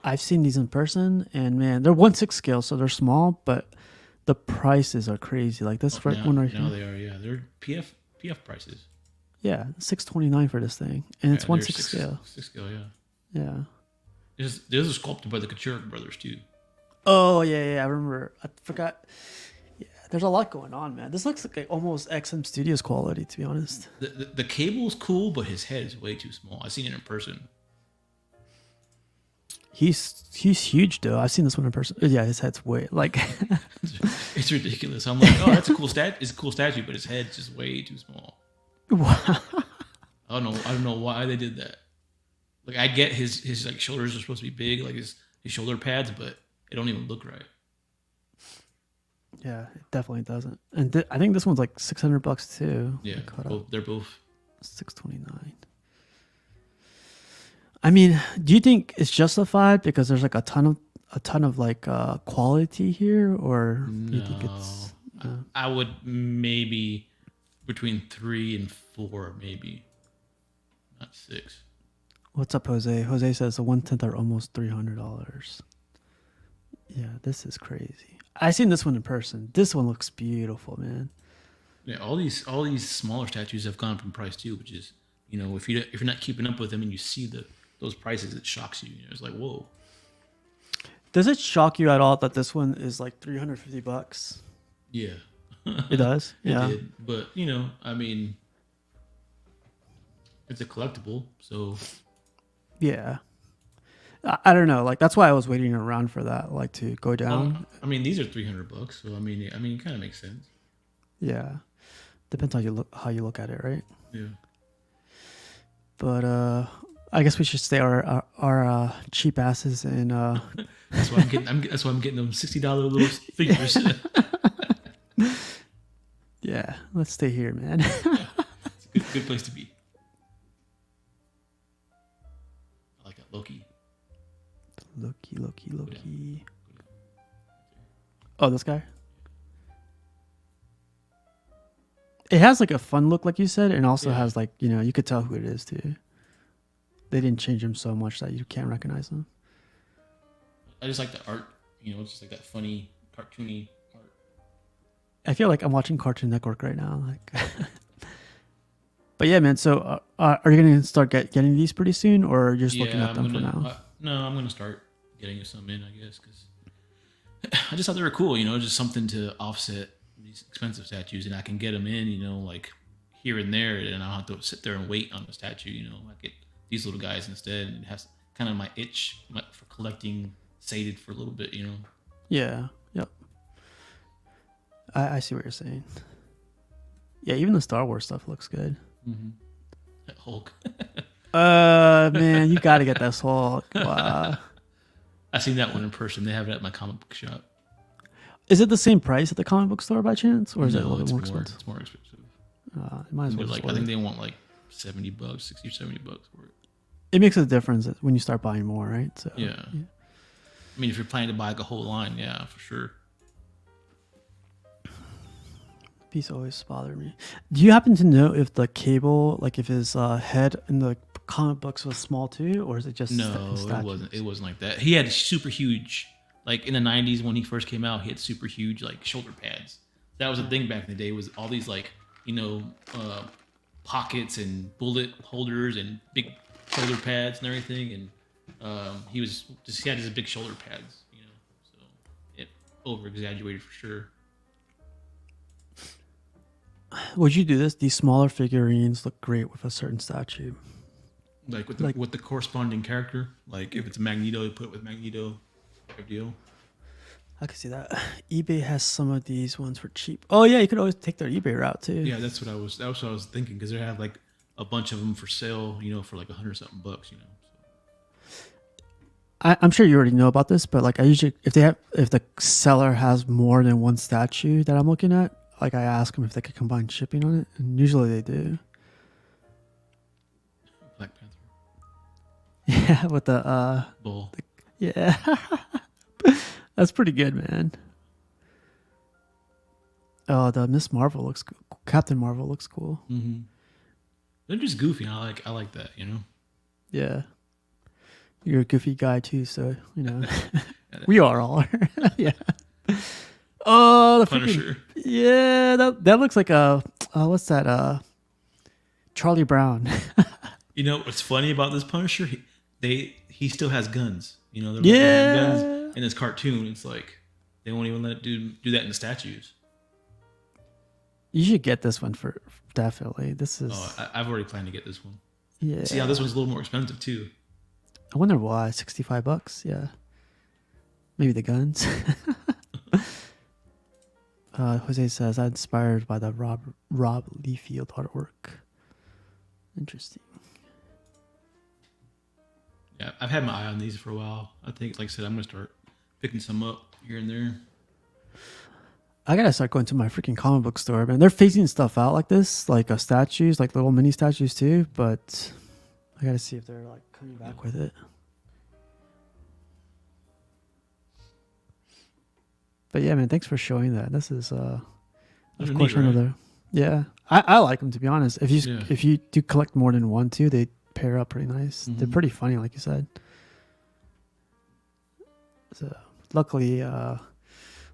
I've seen these in person, and man, they're 1/6 scale, so they're small, but the prices are crazy. Like this Now, one right now here. they are, yeah. They're PF prices. Yeah, $629 for this thing, and it's Yeah, they're 1/6 scale. 6 scale, yeah. Yeah. Those are sculpted by the Couture brothers too. Oh yeah, I remember. I forgot. Yeah, there's a lot going on, man. This looks like almost XM Studios quality, to be honest. The cable's cool, but his head is way too small. I've seen it in person. He's huge though. I've seen this one in person. Yeah, his head's way like. It's ridiculous. I'm like, oh, that's a cool It's a cool statue, but his head's just way too small. I don't know why they did that. Like, I get his like shoulders are supposed to be big, like his shoulder pads, but it don't even look right. Yeah, it definitely doesn't. And I think this one's like $600 too. Yeah, they're both. $629. I mean, do you think it's justified because there's like a ton of like quality here, or do you think it's? I would maybe between 3 and 4, maybe not 6. What's up, Jose? Jose says the 1/10 are almost $300. Yeah, this is crazy. I seen this one in person. This one looks beautiful, man. Yeah, all these smaller statues have gone up in price too, which is, if you're not keeping up with them and you see those prices, it shocks you. It's like, whoa. Does it shock you at all that this one is like $350? Yeah, It does. it Yeah. did. But I mean, it's a collectible, so Yeah. I don't know. Like that's why I was waiting around for that, like to go down. I mean, these are $300, so I mean, it kind of makes sense. Yeah. Depends how you look at it, right? Yeah. But I guess we should stay our cheap asses and That's why that's why I'm getting them $60 little figures. yeah, let's stay here, man. It's a good place to be. I like that Loki. Loki. Oh, this guy? It has like a fun look, like you said, and also has like, you could tell who it is too. They didn't change him so much that you can't recognize him. I just like the art. It's just like that funny, cartoony art. I feel like I'm watching Cartoon Network right now. Like, but yeah, man. So, are you gonna start getting these pretty soon, or you're just looking at them for now? No, I'm gonna start getting some in, I guess, because I just thought they were cool. Just something to offset these expensive statues, and I can get them in. Like here and there, and I don't have to sit there and wait on the statue. I get these little guys instead, and it has kind of my itch for collecting sated for a little bit. Yeah. Yep. I see what you're saying. Yeah, even the Star Wars stuff looks good. Mm-hmm. Hulk. Man, you got to get this Hulk. Wow. I seen that one in person. They have it at my comic book shop. Is it the same price at the comic book store by chance, or is it a little bit more expensive? It's more expensive. It might as well. I think they want like $70, $60 or $70 for it. It makes a difference when you start buying more, right? So yeah. I mean, if you're planning to buy like a whole line, yeah, for sure. Piece always bothered me. Do you happen to know if the cable, like if his head in the comic books was small too, or is it just no? It wasn't like that. He had super huge, like in the '90s when he first came out, he had super huge like shoulder pads. That was the thing back in the day. Was all these like pockets and bullet holders and big shoulder pads and everything, and he had his big shoulder pads, so it over exaggerated for sure. Would you do this? These smaller figurines look great with a certain statue. Like with the corresponding character. Like if it's Magneto, you put it with Magneto. Type deal. I can see that. eBay has some of these ones for cheap. Oh yeah, you could always take their eBay route too. Yeah, that's what I was. That's what I was thinking because they have like a bunch of them for sale. You know, for like $100 something bucks. You know. So. I'm sure you already know about this, but like I usually, if the seller has more than one statue that I'm looking at, like I ask them if they could combine shipping on it, and usually they do. Black Panther. Yeah, with the Bull. yeah, that's pretty good, man. Oh, the Miss Marvel looks cool. Captain Marvel looks cool. Mm-hmm. They're just goofy. I like that. You know. Yeah, you're a goofy guy too, so you know we are all. Yeah. Oh, the Punisher. Yeah, that looks like a what's that? Charlie Brown. You know what's funny about this Punisher? He still has guns. You know, they're Yeah. guns in this cartoon. It's like they won't even let do that in the statues. You should get this one for definitely. This is. Oh, I've already planned to get this one. Yeah. See how this one's a little more expensive too. I wonder why. $65. Yeah. Maybe the guns. Jose says, I'm inspired by the Rob Liefeld artwork. Interesting. Yeah, I've had my eye on these for a while. I think, like I said, I'm gonna start picking some up here and there. I gotta start going to my freaking comic book store, man. They're phasing stuff out like this, like statues, like little mini statues too. But I gotta see if they're like coming back with it. But yeah, man, thanks for showing that. This is of Those are course neat, right? another. Yeah, I like them, to be honest. If you Yeah. if you do collect more than one too, they pair up pretty nice. They're Mhm. pretty funny, like you said. So luckily,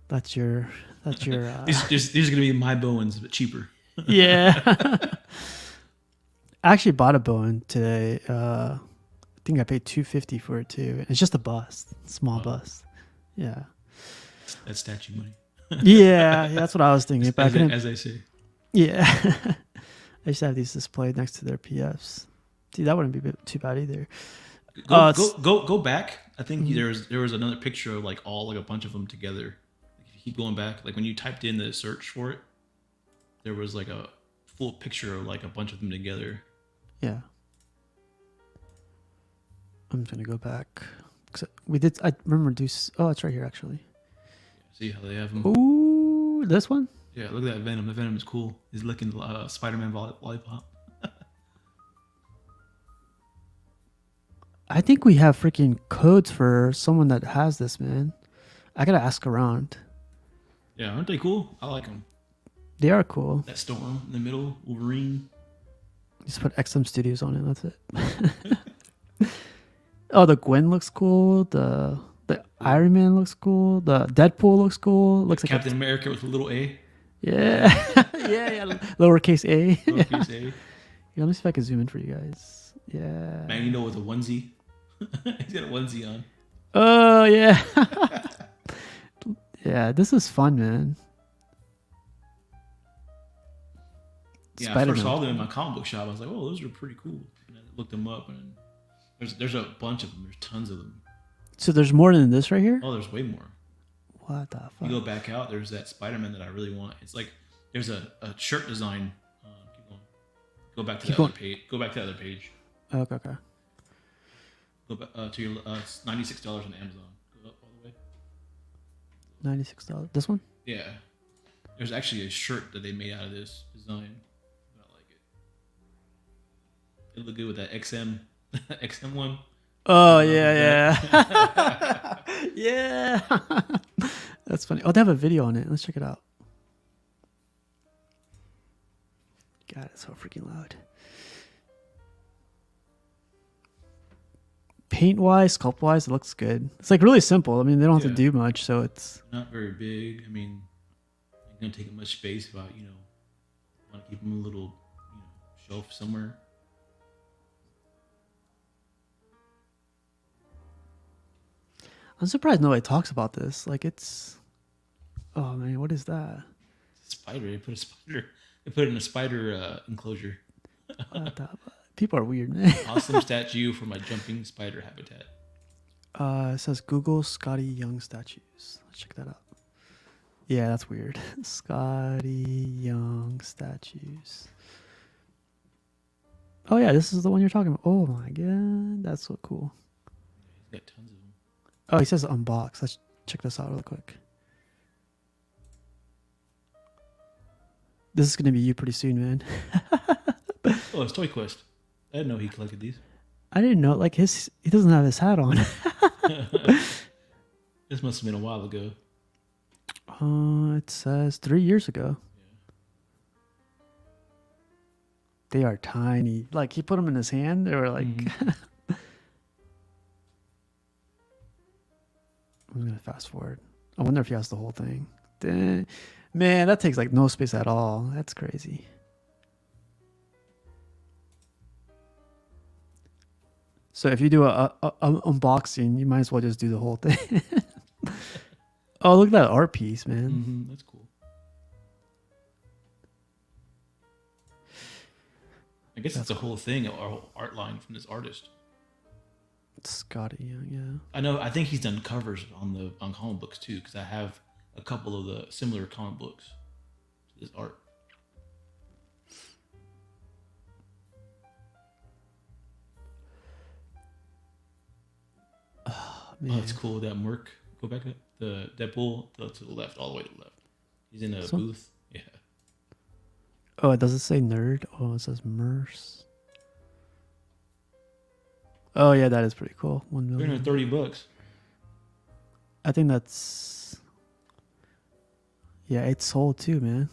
that's your These are gonna be my Bowens, but cheaper. yeah. I actually bought a Bowen today. I think I paid $250 for it too. It's just a bust, small bust. Yeah. That's statue money, Yeah, that's what I was thinking. But I couldn't- as they say. yeah. I used to have these displayed next to their PFs. See, that wouldn't be too bad either. Go back. I think there was another picture of like a bunch of them together. If you keep going back, like when you typed in the search for it, there was like a full picture of like a bunch of them together. Yeah. I'm just gonna go back. 'Cause we did. I remember do. Oh, it's right here actually. See how they have them? Ooh, this one. Yeah, look at that Venom. The Venom is cool. He's licking Spider-Man lollipop. I think we have freaking codes for someone that has this, man. I gotta ask around. Yeah, aren't they cool? I like them. They are cool. That Storm in the middle, Wolverine. Just put XM Studios on it. That's it. Oh, the Gwen looks cool. The Iron Man looks cool. The Deadpool looks cool. Looks like Captain America with a little A. yeah, yeah. Lowercase a. Lowercase A. Yeah, let me see if I can zoom in for you guys. Yeah. Magneto with a onesie. He's got a onesie on. Oh yeah. Yeah, this is fun, man. Yeah, I Spider-Man. first saw them in my comic book shop. I was like, "Oh, those are pretty cool." And I looked them up, and there's a bunch of them. There's tons of them. So there's more than this right here. Oh, there's way more. What the fuck? You go back out. There's that Spider-Man that I really want. It's like there's a shirt design. Keep going. Go back to the other page. Go back to the other page. Okay. Go back to your it's $96 on Amazon. Go up all the way. $96. This one? Yeah. There's actually a shirt that they made out of this design. I like it. It looked good with that XM XM one. Oh yeah. Yeah. That's funny. Oh, they have a video on it. Let's check it out. God, it's so freaking loud. Paint wise, sculpt wise, it looks good. It's like really simple. I mean, they don't have to do much, so it's Not very big. I mean, it's gonna take up much space. If I, want to keep them a little, shelf somewhere. I'm surprised nobody talks about this. Like it's oh man, what is that? Spider. They put a spider. They put it in a spider enclosure. What the- People are weird, man. Awesome statue for my jumping spider habitat. It says Google Scotty Young statues. Let's check that out. Yeah, that's weird. Scotty Young statues. Oh yeah, this is the one you're talking about. Oh my god, that's so cool. He's got tons of them. Oh, he says unbox. Let's check this out real quick. This is gonna be you pretty soon, man. Oh, it's Toy Quest. I didn't know he collected these. I didn't know. Like he doesn't have his hat on. This must have been a while ago. It says 3 years ago. They are tiny. Like he put them in his hand. They were like. I'm gonna fast forward. I wonder if he has the whole thing. Dang. Man, that takes like no space at all. That's crazy. So if you do a unboxing, you might as well just do the whole thing. Oh, look at that art piece, man. That's cool. I guess it's a whole thing, a whole art line from this artist. Scotty, yeah. I know. I think he's done covers on comic books too, because I have a couple of the similar comic books to this art. Man. Oh, it's cool. That Merc. Go back to the Deadpool to the left, all the way to the left. He's in a booth. Yeah. Oh, does it say nerd? Oh, it says Merce. Oh yeah, that is pretty cool. 1 million. $330. I think that's. Yeah, it's sold too, man.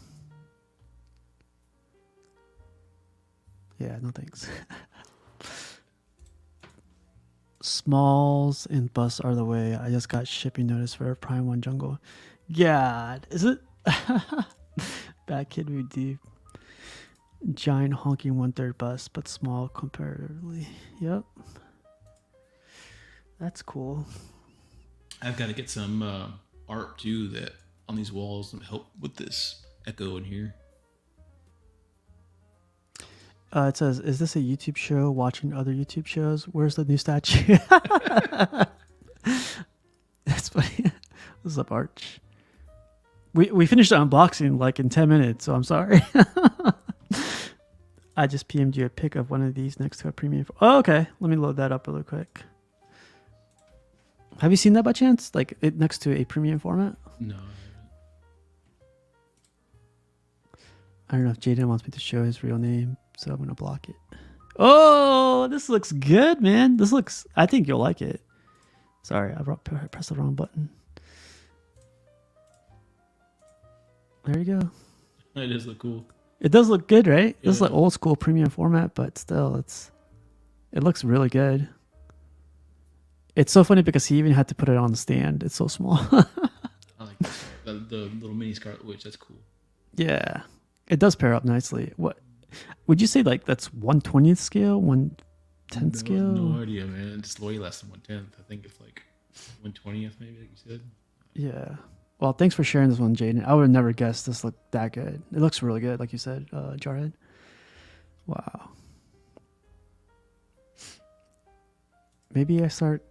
Yeah, no thanks. Smalls and busts are the way. I just got shipping notice for Prime 1 Jungle. God, is it? Bad kid we do. Giant honking 1/3 bust, but small comparatively. Yep. That's cool. I've got to get some art too that on these walls to help with this echo in here. It says, "Is this a YouTube show? Watching other YouTube shows? Where's the new statue?" That's funny. What's up, Arch? We finished the unboxing like in 10 minutes, so I'm sorry. I just PM'd you a pic of one of these next to a premium. Oh, okay. Let me load that up really quick. Have you seen that by chance? Like it next to a premium format? No. I don't know if Jaden wants me to show his real name, so I'm gonna block it. Oh, this looks good, man. This looks. I think you'll like it. Sorry, I pressed the wrong button. There you go. It does look cool. It does look good, right? Yeah. This is like old school premium format, but still, it looks really good. It's so funny because he even had to put it on the stand. It's so small. I like the little mini Scarlet Witch. That's cool. Yeah, it does pair up nicely. What would you say? Like that's 1/20th scale, 1/10th scale? No idea, man. It's way less than 1/10. I think it's like 1/20th, maybe, like you said. Yeah. Well, thanks for sharing this one, Jaden. I would have never guessed this looked that good. It looks really good, like you said, Jarhead. Wow. Maybe I start,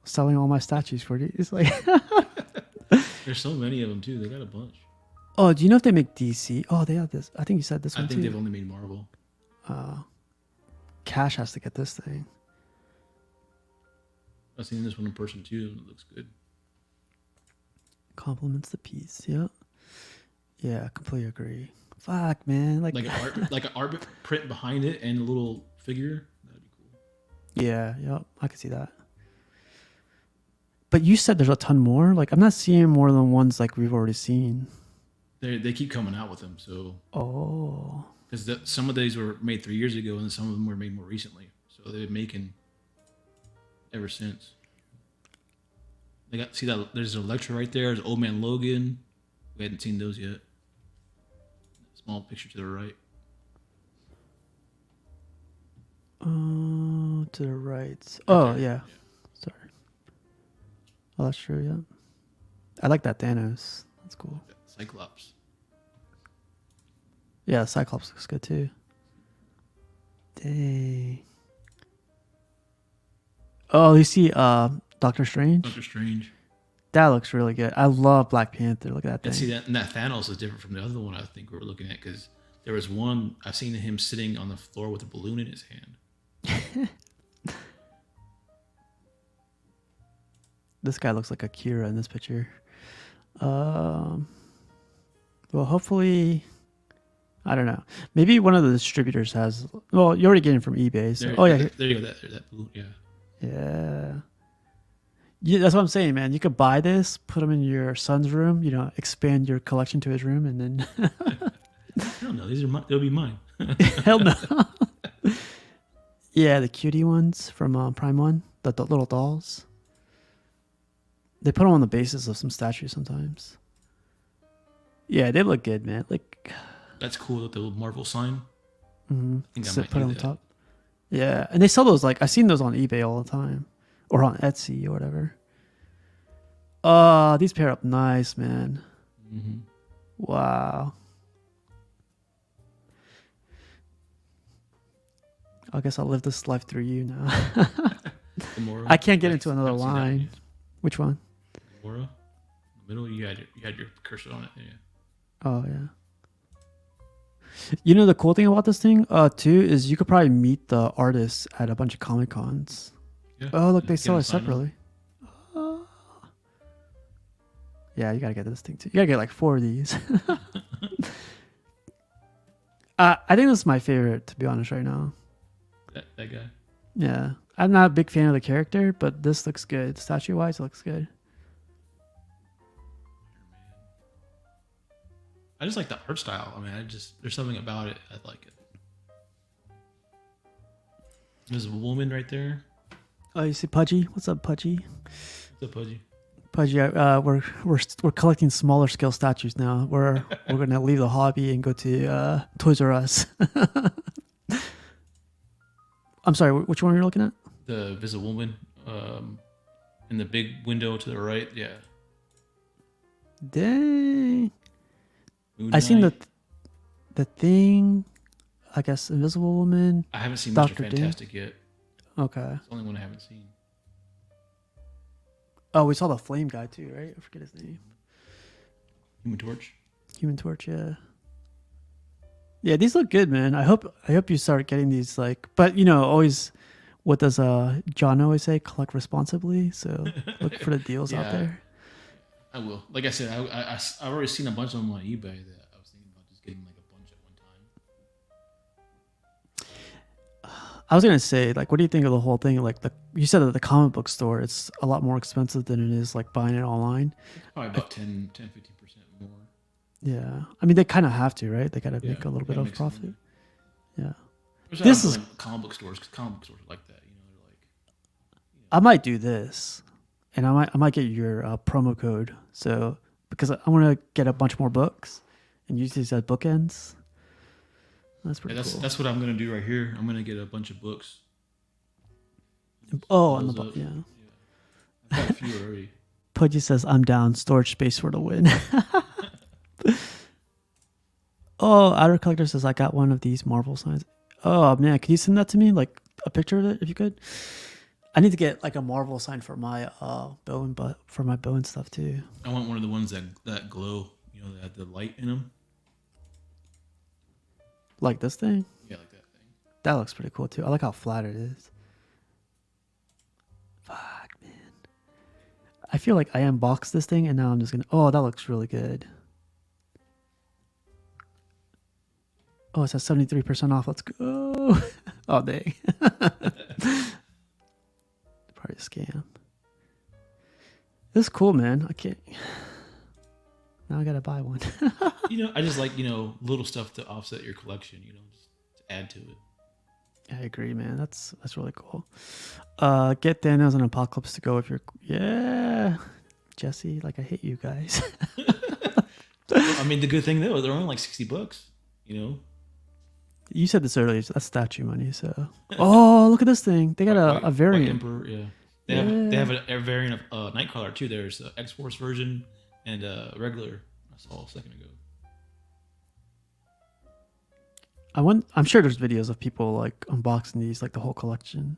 selling all my statues for these. Like, There's so many of them too. They got a bunch. oh, do you know if they make DC? Oh, they have this. I think you said this one I think too. they've only made Marvel. Cash has to get this thing. I've seen this one in person too, and it looks good. Compliments the piece. Yep. Yeah, completely agree. Fuck, man. Like an art print behind it and a little figure. That'd be cool. Yeah, yep. I could see that. But you said there's a ton more. Like I'm not seeing more than ones like we've already seen. They keep coming out with them, so. Oh. Because some of these were made 3 years ago, and some of them were made more recently. So they've been making ever since. See that? There's Electra right there. There's Old Man Logan. We hadn't seen those yet. Small picture to the right. Oh, to the right. Oh, yeah. Sorry. Oh, that's true, yeah. I like that Thanos. That's cool. Cyclops. Yeah, Cyclops looks good too. Dang. Oh, you see, the Doctor Strange. Doctor Strange. That looks really good. I love Black Panther. Look at that And thing. see that Thanos is different from the other one I think we were looking at because there was one I've seen him sitting on the floor with a balloon in his hand. This guy looks like Akira in this picture. Well, hopefully, I don't know. Maybe one of the distributors has. Well, you're already getting it from eBay. So, There you go. That balloon. Yeah. Yeah. Yeah, that's what I'm saying, man. You could buy this, put them in your son's room, expand your collection to his room, and then Hell no, these are mine. They'll be mine. hell no. Yeah, the cutie ones from Prime One, the little dolls. They put them on the basis of some statues sometimes. Yeah, they look good, man. Like, That's cool. The little Marvel sign. mm-hmm. I think I Sit, might put it do on that. top. Yeah, and they sell those I've seen those on eBay all the time, or on Etsy or whatever. These pair up nice, man. Mm-hmm. Wow. I guess I'll live this life through you now. Gamora. I can't get into I another haven't seen that one line. yet. Which one? Gamora. In the middle, you had your cursor on it. Yeah. Oh yeah. The cool thing about this thing, too, is you could probably meet the artists at a bunch of Comic Cons. Yeah. Oh, look, Yeah, they get sell them it signed up. separately. Yeah, you gotta get this thing too. You gotta get like 4 of these. I think this is my favorite, to be honest, right now. That guy. Yeah, I'm not a big fan of the character, but this looks good. Statue wise, it looks good. I just like the art style. I mean, there's something about it. I like it. There's a woman right there. Oh, you see Pudgy? What's up, Pudgy? What's up, Pudgy? Pudgy, we're collecting smaller scale statues now. We're gonna leave the hobby and go to Toys R Us. I'm sorry, which one are you looking at? The Visible Woman. In the big window to the right. Yeah. Dang. Moon I seen Knight. the thing. I guess Invisible Woman. I haven't seen Mr. Dr. Doom. Fantastic yet. Okay. It's the only one I haven't seen. Oh, we saw the Flame guy too, right? I forget his name. Human Torch. Human Torch, yeah. Yeah, these look good, man. I hope you start getting these but always what does John always say? Collect responsibly. So look for the deals out Yeah. there. I will. Like I said, I've already seen a bunch of them on eBay that I was thinking about just getting like a bunch at one time. I was gonna say, what do you think of the whole thing? You said at the comic book store, it's a lot more expensive than it is buying it online. Probably about 10, 15% more. Yeah, I mean they kind of have to, right? They gotta Yeah, make a little bit gotta of make some profit. money. Yeah, Which This I is- don't blame comic book stores because comic book stores are like that. They're like, I might do this, and I might get your promo code. So because I want to get a bunch more books and use these as bookends. That's pretty cool. that's what I'm gonna do right here. I'm gonna get a bunch of books. Oh, on the Those up. yeah. I've got a few already. Pudgy says, "I'm down. Storage space for the win." Oh, Outer Collector says, "I got one of these Marvel signs." Oh man, can you send that to me? Like a picture of it, if you could. I need to get a Marvel sign for my bow and bow and stuff too. I want one of the ones that glow. That have the light in them. Like this thing. Yeah, like that thing. That looks pretty cool too. I like how flat it is. Fuck, man. I feel like I unboxed this thing and now I'm just gonna. Oh, that looks really good. Oh, it says 73% off. Let's go. Oh, dang. Probably a scam. This is cool, man. I can't. Now I gotta buy one. I just like little stuff to offset your collection. Just to add to it. I agree, man. That's really cool. Get Thanos and Apocalypse to go if you're. Yeah, Jesse. I hate you guys. I mean, the good thing though, they're only like $60. You said this earlier. That's statue money. So. Oh, look at this thing. They got a White variant. Emperor, yeah. They have a variant of Nightcrawler too. There's the X-Force version and regular. I saw a second ago. I'm sure there's videos of people unboxing these, the whole collection.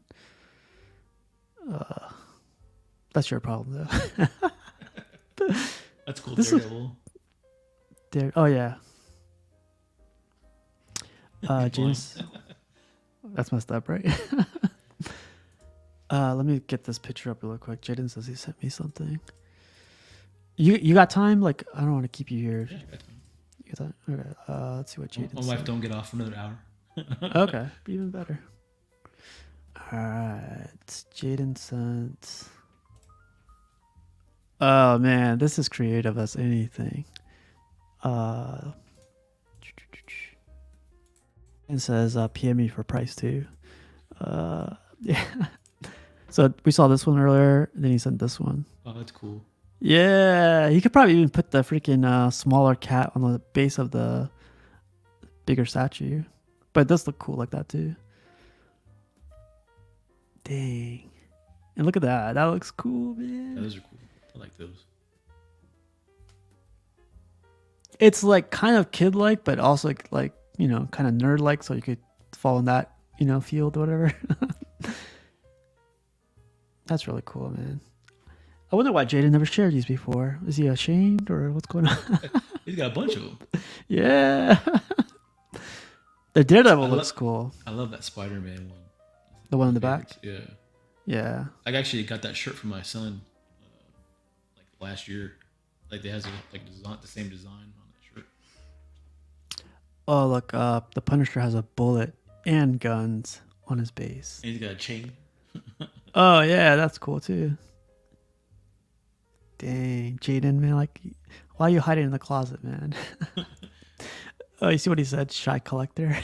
That's your problem though. That's cool. This is- Daredevil. There. Oh yeah. James. That's messed up, right? Let me get this picture up real quick. Jaden says he sent me something. You got time? Like I don't want to keep you here. Yeah, I got time. You got time? Okay. Let's see what Jaden. My wife don't get off for another hour. Okay, even better. All right, Jaden sent. Oh man, this is creative as anything. And says PM me for price too. Yeah. So we saw this one earlier. Then he sent this one. Oh, that's cool. Yeah, he could probably even put the freaking smaller cat on the base of the bigger statue. But it does look cool like that too. Dang. And look at that. That looks cool, Yeah, man. those are cool. I like those. It's like kind of kid-like, but also like you know, kind of nerd-like, so you could fall in that, you know, field or whatever. That's really cool, man. I wonder why Jaden never shared these before. Is he ashamed or what's going on? He's got a bunch of them. Yeah. The Daredevil looks cool. I love that Spider-Man one. The one in the back? Yeah. Yeah. I actually got that shirt for my son like last year. Like they has the same design on that shirt. Oh, look, the Punisher has a bullet and guns on his base. And he's got a chain. Oh, yeah, that's cool too. Dang, Jaden, man, like, why are you hiding in the closet, man? Oh, you see what he said? Shy collector.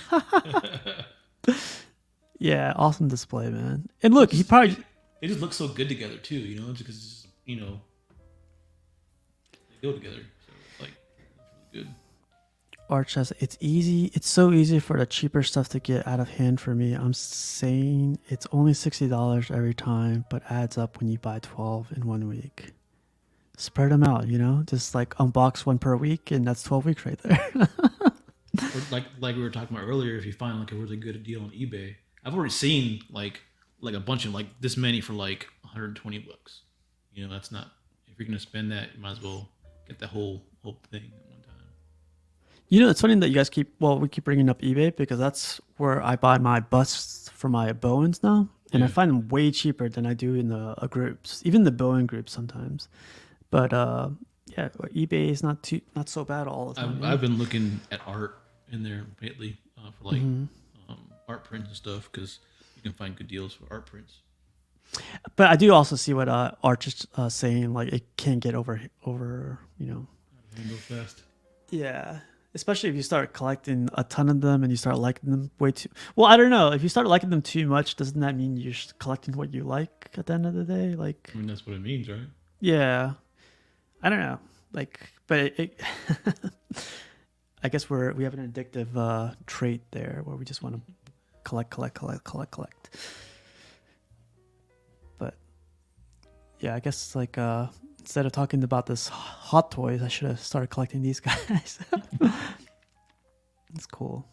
Yeah, awesome display, man. And look, he probably... They just look so good together too, you know, because, you know, they go together. So it's like, it's really good. Arch says, it's easy. It's so easy for the cheaper stuff to get out of hand for me. I'm saying it's only $60 every time, but adds up when you buy 12 in 1 week. Spread them out, you know, just like unbox one per week, and that's 12 weeks right there. Or like we were talking about earlier, if you find like a really good deal on eBay, I've already seen like a bunch of like this many for like $120. You know, that's not, if you're gonna spend that, you might as well get the whole thing at one time. You know, it's funny that you guys we keep bringing up eBay because that's where I buy my busts for my Bowens now, and I find them way cheaper than I do in the groups, even the Bowen groups sometimes. But yeah, eBay is not so bad all the time. I've been looking at art in there lately for like art prints and stuff because you can find good deals for art prints. But I do also see what Arch is saying, like it can get over, you know. Go fast. Yeah, especially if you start collecting a ton of them and you start liking them way too. Well, I don't know. If you start liking them too much, doesn't that mean you're just collecting what you like at the end of the day? Like, I mean, that's what it means, right? yeah, I don't know. Like, but it I guess we have an addictive trait there where we just want to collect. But yeah, I guess like instead of talking about this Hot Toys, I should have started collecting these guys. It's cool.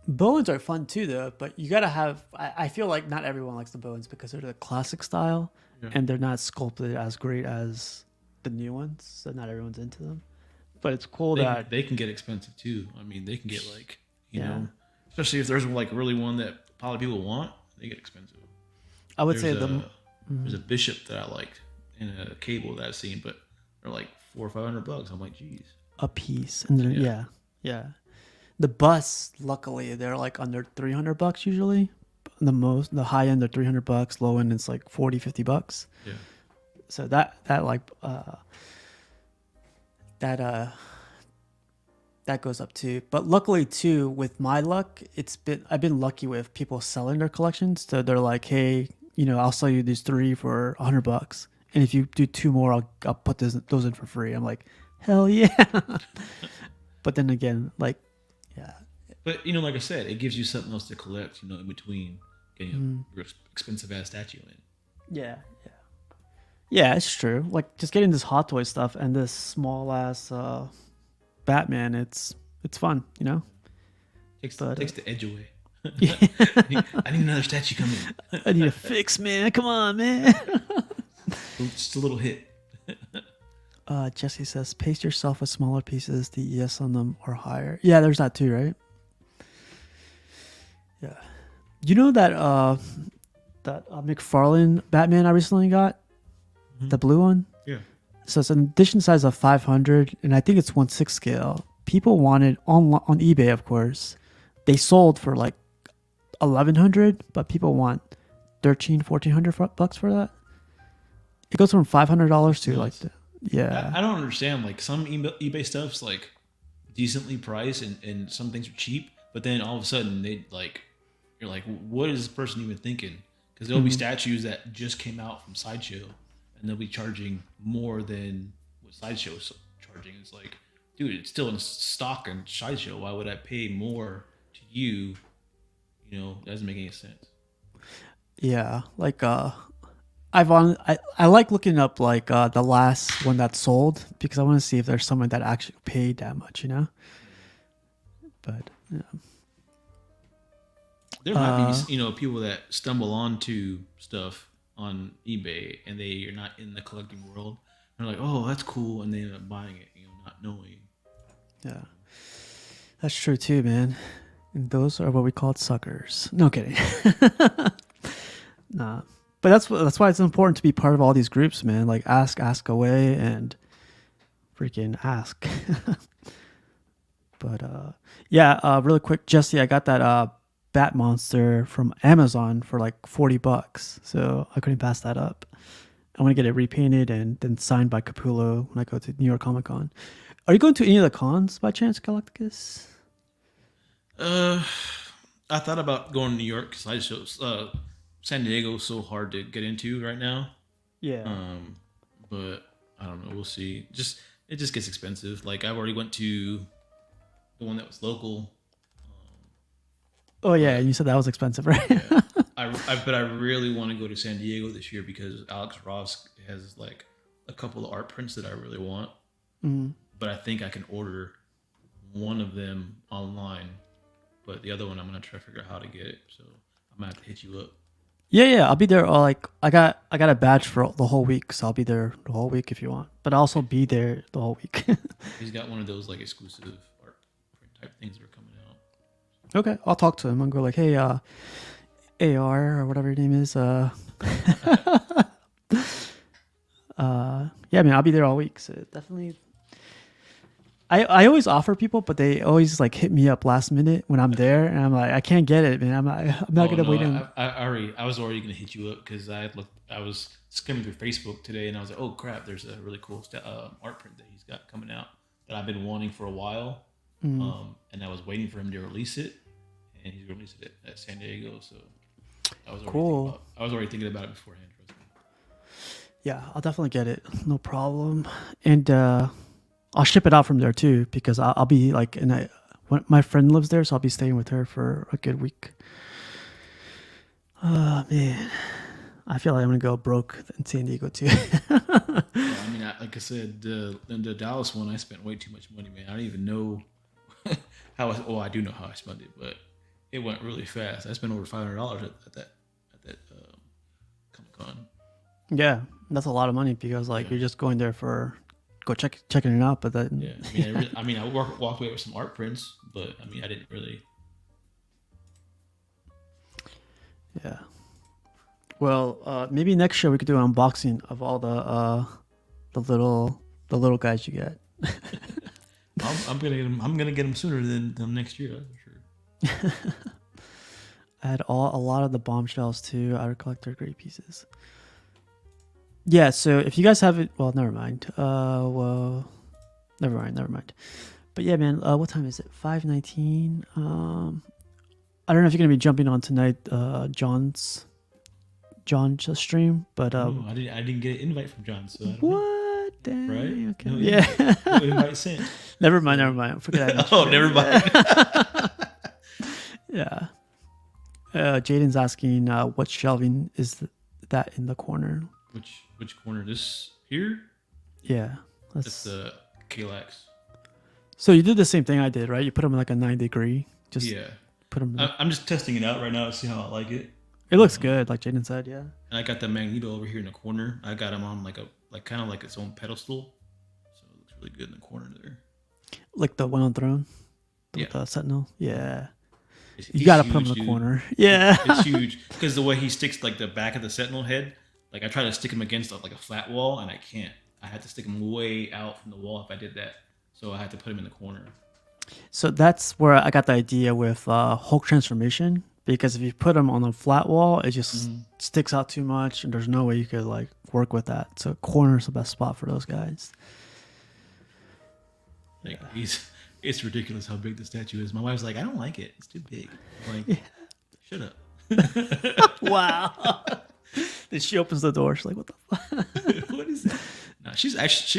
Bowens are fun too, though. But you gotta have. I feel like not everyone likes the Bowens because they're the classic style, and they're not sculpted as great as the new ones. So not everyone's into them. But it's cool that they can get expensive too. I mean, they can get like you know, especially if there's like really one that probably people want, they get expensive. I would say there's a bishop that I liked in a cable that I've seen, but they're like $400 or $500. I'm like, geez, a piece, and then yeah. The busts, luckily, they're like under $300 usually. The high end are $300, low end it's like $40-$50. Yeah. So that goes up too. But luckily too, with my luck, I've been lucky with people selling their collections. So they're like, hey, you know, I'll sell you these 3 for $100, and if you do 2 more, I'll put those in for free. I'm like, hell yeah. But then again, like, yeah. But you know, like I said, it gives you something else to collect. You know, in between getting a expensive ass statue in. Yeah, it's true. Like just getting this Hot Toy stuff and this small ass Batman, it's fun, you know. Takes the edge away. Yeah. I need another statue coming. I need a fix, man. Come on, man. Just a little hit. Jesse says, paste yourself with smaller pieces. The ES on them or higher. Yeah, there's that too, right? Yeah. You know that McFarlane Batman I recently got, the blue one. Yeah. So it's an edition size of 500, and I think it's 1/6 scale. People wanted on eBay, of course. They sold for like 1,100, but people want 1,400 bucks for that. It goes from $500 to like yeah. I don't understand. Like some eBay stuff's like decently priced and some things are cheap, but then all of a sudden they like, you're like, what is this person even thinking? Because there'll be statues that just came out from Sideshow and they'll be charging more than what Sideshow's charging. It's like, dude, it's still in stock in Sideshow. Why would I pay more to you? You know, that doesn't make any sense. Yeah, like I like looking up like the last one that sold because I want to see if there's someone that actually paid that much, you know. But yeah. There might be, people that stumble onto stuff on eBay and they are not in the collecting world. They're like, "Oh, that's cool," and they end up buying it, not knowing. Yeah, that's true too, man. And those are what we call suckers. No kidding. Nah, but that's why it's important to be part of all these groups, man. Like ask away, and freaking ask. But yeah, really quick, Jesse, I got that Bat Monster from Amazon for like $40, so I couldn't pass that up. I want to get it repainted and then signed by Capullo when I go to New York Comic Con. Are you going to any of the cons by chance, Galacticus? I thought about going to New York because I just San Diego is so hard to get into right now. Yeah. But I don't know. We'll see. It just gets expensive. Like I've already went to the one that was local. Oh yeah, you said that was expensive, right? Yeah. But I really want to go to San Diego this year because Alex Ross has like a couple of art prints that I really want. Mm-hmm. But I think I can order one of them online, but the other one I'm gonna try to figure out how to get it. So I'm gonna have to hit you up. Yeah, I'll be there. Like I got a badge for the whole week, so I'll be there the whole week if you want. But I'll also be there the whole week. He's got one of those like exclusive art print type things that are coming out. Okay, I'll talk to him and go like, hey, AR or whatever your name is. Yeah, man, I'll be there all week. So definitely. I always offer people, but they always like hit me up last minute when I'm there, and I'm like, I can't get it, man. I'm not gonna wait. I was already gonna hit you up because I was skimming through Facebook today, and I was like, oh crap, there's a really cool art print that he's got coming out that I've been wanting for a while, and I was waiting for him to release it, and he's released it at San Diego. So I was already thinking about it beforehand. Trust me. Yeah, I'll definitely get it. No problem. And I'll ship it out from there too because I'll be like my friend lives there, so I'll be staying with her for a good week. Oh man, I feel like I'm gonna go broke in San Diego too. Yeah, I mean, like I said, the Dallas one, I spent way too much money, man. I don't even know how. I do know how I spent it, but it went really fast. I spent over $500 at that Comic Con. Yeah, that's a lot of money because you're just going there for checking it out, but then yeah, I walked away with some art prints, but I mean, I didn't really. Yeah. Well, maybe next show we could do an unboxing of all the little guys you get. I'm gonna get them sooner than next year, that's for sure. I had a lot of the bombshells too. Outer collector grade pieces. Yeah, so if you guys haven't, well, never mind. Never mind. But yeah, man, what time is it? 5:19. I don't know if you're gonna be jumping on tonight, John's stream, but I didn't get an invite from John, so I don't what? Dang, right? okay. No, yeah. No invite sent. Never mind. Forget that. Never mind. Yeah. Jaden's asking, what shelving is that in the corner? Which corner? This here? Yeah. That's the Kalax. So you did the same thing I did, right? You put them in like a 9 degree. Just yeah. Put them. I'm just testing it out right now to see how I like it. It looks good, like Jaden said. Yeah. And I got the Magneto over here in the corner. I got him on like kind of like its own pedestal, so it looks really good in the corner there. Like the one on throne. Yeah. With the Sentinel. Yeah. You He's gotta put him in huge, the dude. corner. Yeah. It's huge because the way he sticks like the back of the Sentinel head. Like I try to stick him against like a flat wall, and I can't. I had to stick him way out from the wall if I did that. So I had to put him in the corner. So that's where I got the idea with Hulk transformation, because if you put him on a flat wall, it just sticks out too much, and there's no way you could like work with that. So corner is the best spot for those guys. Like it's ridiculous how big the statue is. My wife's like, I don't like it. It's too big. I'm like, shut up. Wow. Then she opens the door. She's like, "What the fuck?" What is that? No, she's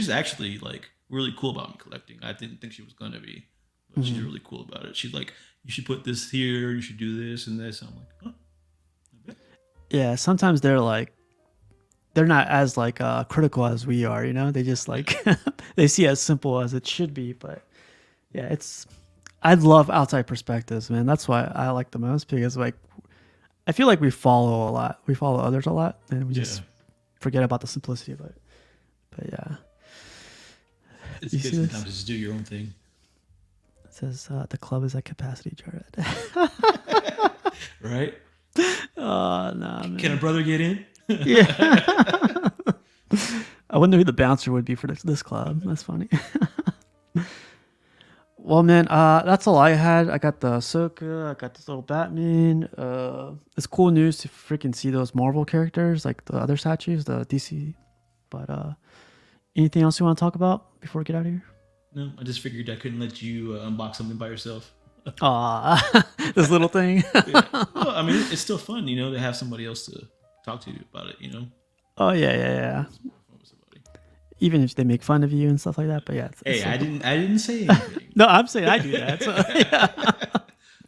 actually like really cool about me collecting. I didn't think she was gonna be, but she's really cool about it. She's like, you should put this here. You should do this and this. And I'm like, huh? Yeah. Sometimes they're not as like critical as we are. You know, they just like they see it as simple as it should be. But yeah, I love outside perspectives, man. That's why I like the most, because like I feel like we follow a lot. We follow others a lot, and we just forget about the simplicity of it. But yeah. It's You good see this? sometimes to just do your own thing. It says the club is at capacity, Jared. Right? Oh, nah, man. Can a brother get in? Yeah. I wonder who the bouncer would be for this club. That's funny. Well, man, that's all I had. I got the Ahsoka. I got this little Batman. It's cool news to freaking see those Marvel characters, like the other statues, the DC. But anything else you want to talk about before we get out of here? No, I just figured I couldn't let you unbox something by yourself. Aw, this little thing. Yeah. Well, I mean, it's still fun, to have somebody else to talk to about it, Oh, yeah. It's more fun with somebody. Even if they make fun of you and stuff like that. But yeah. Hey, I didn't say anything. No, I'm saying I do that. So,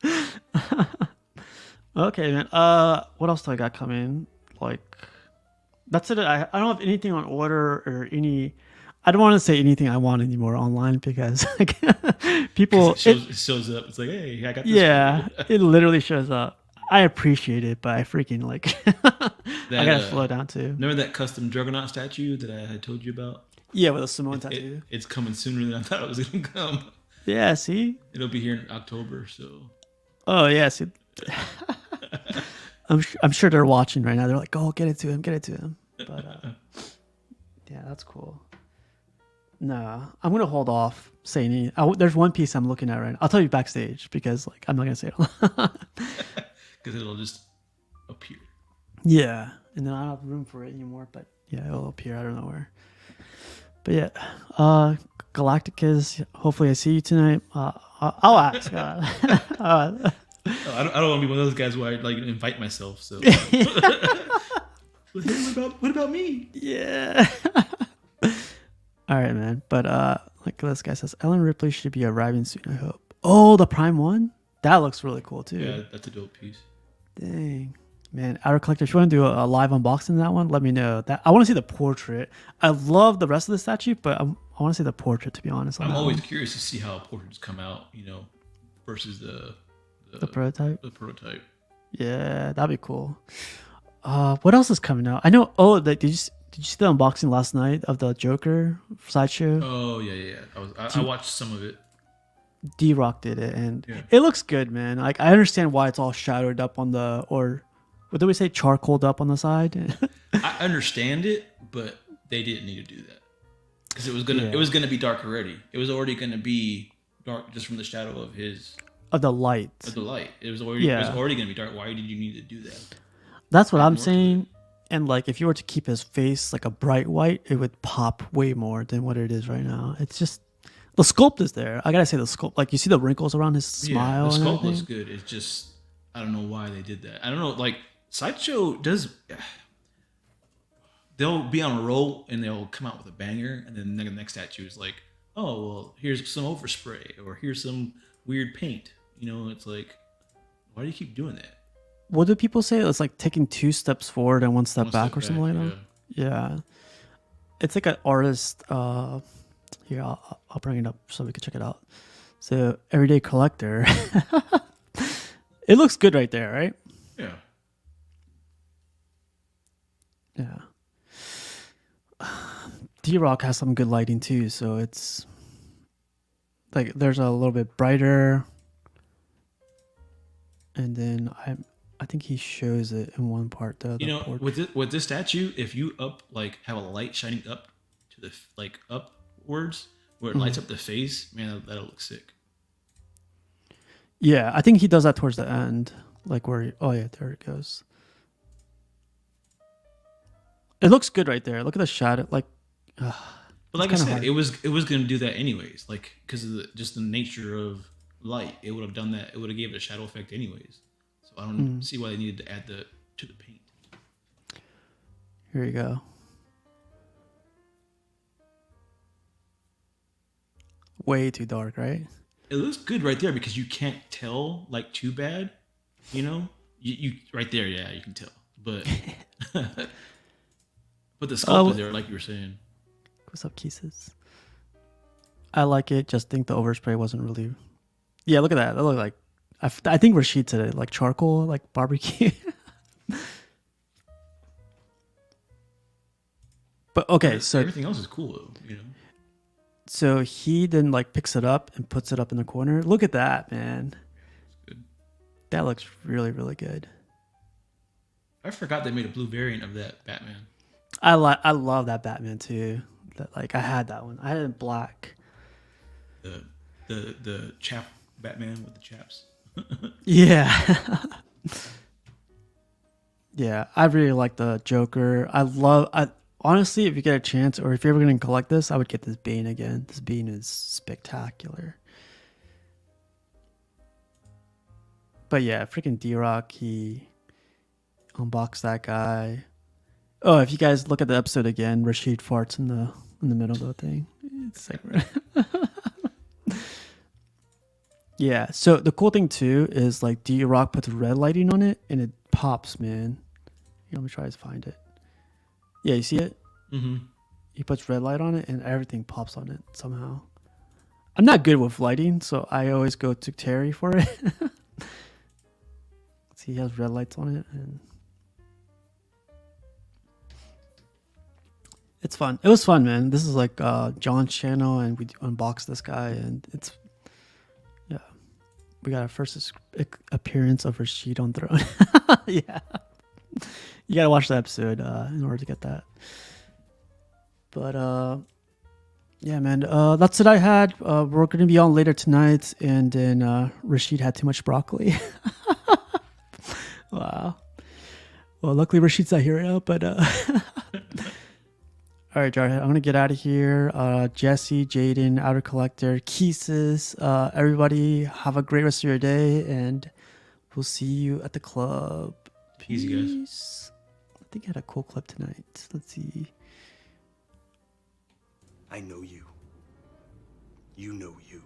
yeah. Okay, man. What else do I got coming? Like, that's it. I don't have anything on order or any. I don't want to say anything I want anymore online, because like, people. It shows up. It's like, hey, I got this. Yeah, it literally shows up. I appreciate it, but I freaking like. I gotta slow down too. Remember that custom Juggernaut statue that I had told you about? Yeah, with a Samoan tattoo. It's coming sooner than I thought it was gonna come. Yeah, see. It'll be here in October, so. Oh yeah, see. I'm sure they're watching right now. They're like, "Oh, get it to him." But yeah, that's cool. No, I'm gonna hold off saying anything. There's one piece I'm looking at right now. I'll tell you backstage, because like I'm not gonna say it. Because it'll just appear. Yeah, and then I don't have room for it anymore. But yeah, it'll appear out of nowhere. But yeah, Galacticus. Hopefully, I see you tonight. I'll ask. I don't want to be one of those guys where I like invite myself. So. But hey, what about me? Yeah. All right, man. But like this guy says, Ellen Ripley should be arriving soon, I hope. Oh, the Prime one? That looks really cool too. Yeah, that's a dope piece. Dang. Man, Outer Collector, if you want to do a live unboxing of that one, let me know. That I want to see the portrait. I love the rest of the statue, but I want to see the portrait, to be honest. I'm always curious to see how portraits come out, versus the prototype. The prototype. Yeah, that'd be cool. What else is coming out? I know. Oh, did you see the unboxing last night of the Joker sideshow? Oh yeah. I watched some of it. D-Rock did it, and it looks good, man. Like, I understand why it's all shadowed up on or what do we say, charcoaled up on the side. I understand it, but they didn't need to do that, because it was gonna be dark already. It was already gonna be dark just from the shadow of the light. Of the light. It was already gonna be dark. Why did you need to do that? That's what I'm saying. And like, if you were to keep his face like a bright white, it would pop way more than what it is right now. It's just the sculpt is there. I gotta say, the sculpt, like, you see the wrinkles around his smile. The and sculpt everything. looks good. It's just, I don't know why they did that. I don't know. Like, Sideshow does. They'll be on a roll and they'll come out with a banger, and then the next statue is like, oh well, here's some overspray, or here's some weird paint. It's like, why do you keep doing that? What do people say? It's like taking 2 steps forward and 1 step back, or something like that. Yeah. It's like an artist. Here, I'll bring it up so we can check it out. So, Everyday Collector. It looks good right there, right? Yeah. Yeah. D-Rock has some good lighting too, so it's like there's a little bit brighter, and then I think he shows it in one part. The You other know, board. with this statue, if you up like have a light shining up to the like upwards where it lights up the face, man, that'll look sick. Yeah, I think he does that towards the end, like where. Oh yeah, there it goes. It looks good right there. Look at the shadow. Like, But like I kinda said, hard. it was gonna do that anyways, like because of just the nature of light, it would have done that. It would have gave it a shadow effect anyways. So I don't see why they needed to add the to the paint. here you go. Way too dark, right? It looks good right there because you can't tell like too bad, you know. You right there, yeah, you can tell. But but the sculpt is there, like you were saying. What's up, Kisses? I like it. Just think the overspray wasn't really. Yeah, look at that. That looked like. I think Rashid said it like charcoal, like barbecue. But okay, so Everything else is cool though, you know. so he then like picks it up and puts it up in the corner. Look at that, man. Good. That looks really, really good. I forgot they made a blue variant of that Batman. I love that Batman too. That like I had that one. I had it in black. The chap Batman with the chaps. Yeah. Yeah, I really like the Joker. I honestly, if you get a chance or if you're ever going to collect this, I would get this Bane again. This Bane is spectacular. But yeah, freaking D-Rock, he unboxed that guy. Oh, if you guys look at the episode again, Rashid farts in the middle of the thing. It's like yeah. So the cool thing too is like D-Rock puts red lighting on it and it pops, man. Here, let me try to find it. Yeah, you see it? Mm-hmm. He puts red light on it and everything pops on it somehow. I'm not good with lighting, so I always go to Terry for it. See, he has red lights on it and it's fun. It was fun, man. This is like John's channel and we unboxed this guy and it's yeah. We got our first appearance of Rashid on Throne. Yeah. You gotta watch the episode in order to get that. But yeah, man, that's what I had. We're gonna be on later tonight, and then Rashid had too much broccoli. Wow. Well, luckily Rashid's not here now, but all right, Jared, I'm gonna get out of here. Jesse, Jaden, Outer Collector, Keeses, everybody have a great rest of your day, and we'll see you at the club. Easy, guys. Peace. I think I had a cool clip tonight. Let's see. I know you. You know you.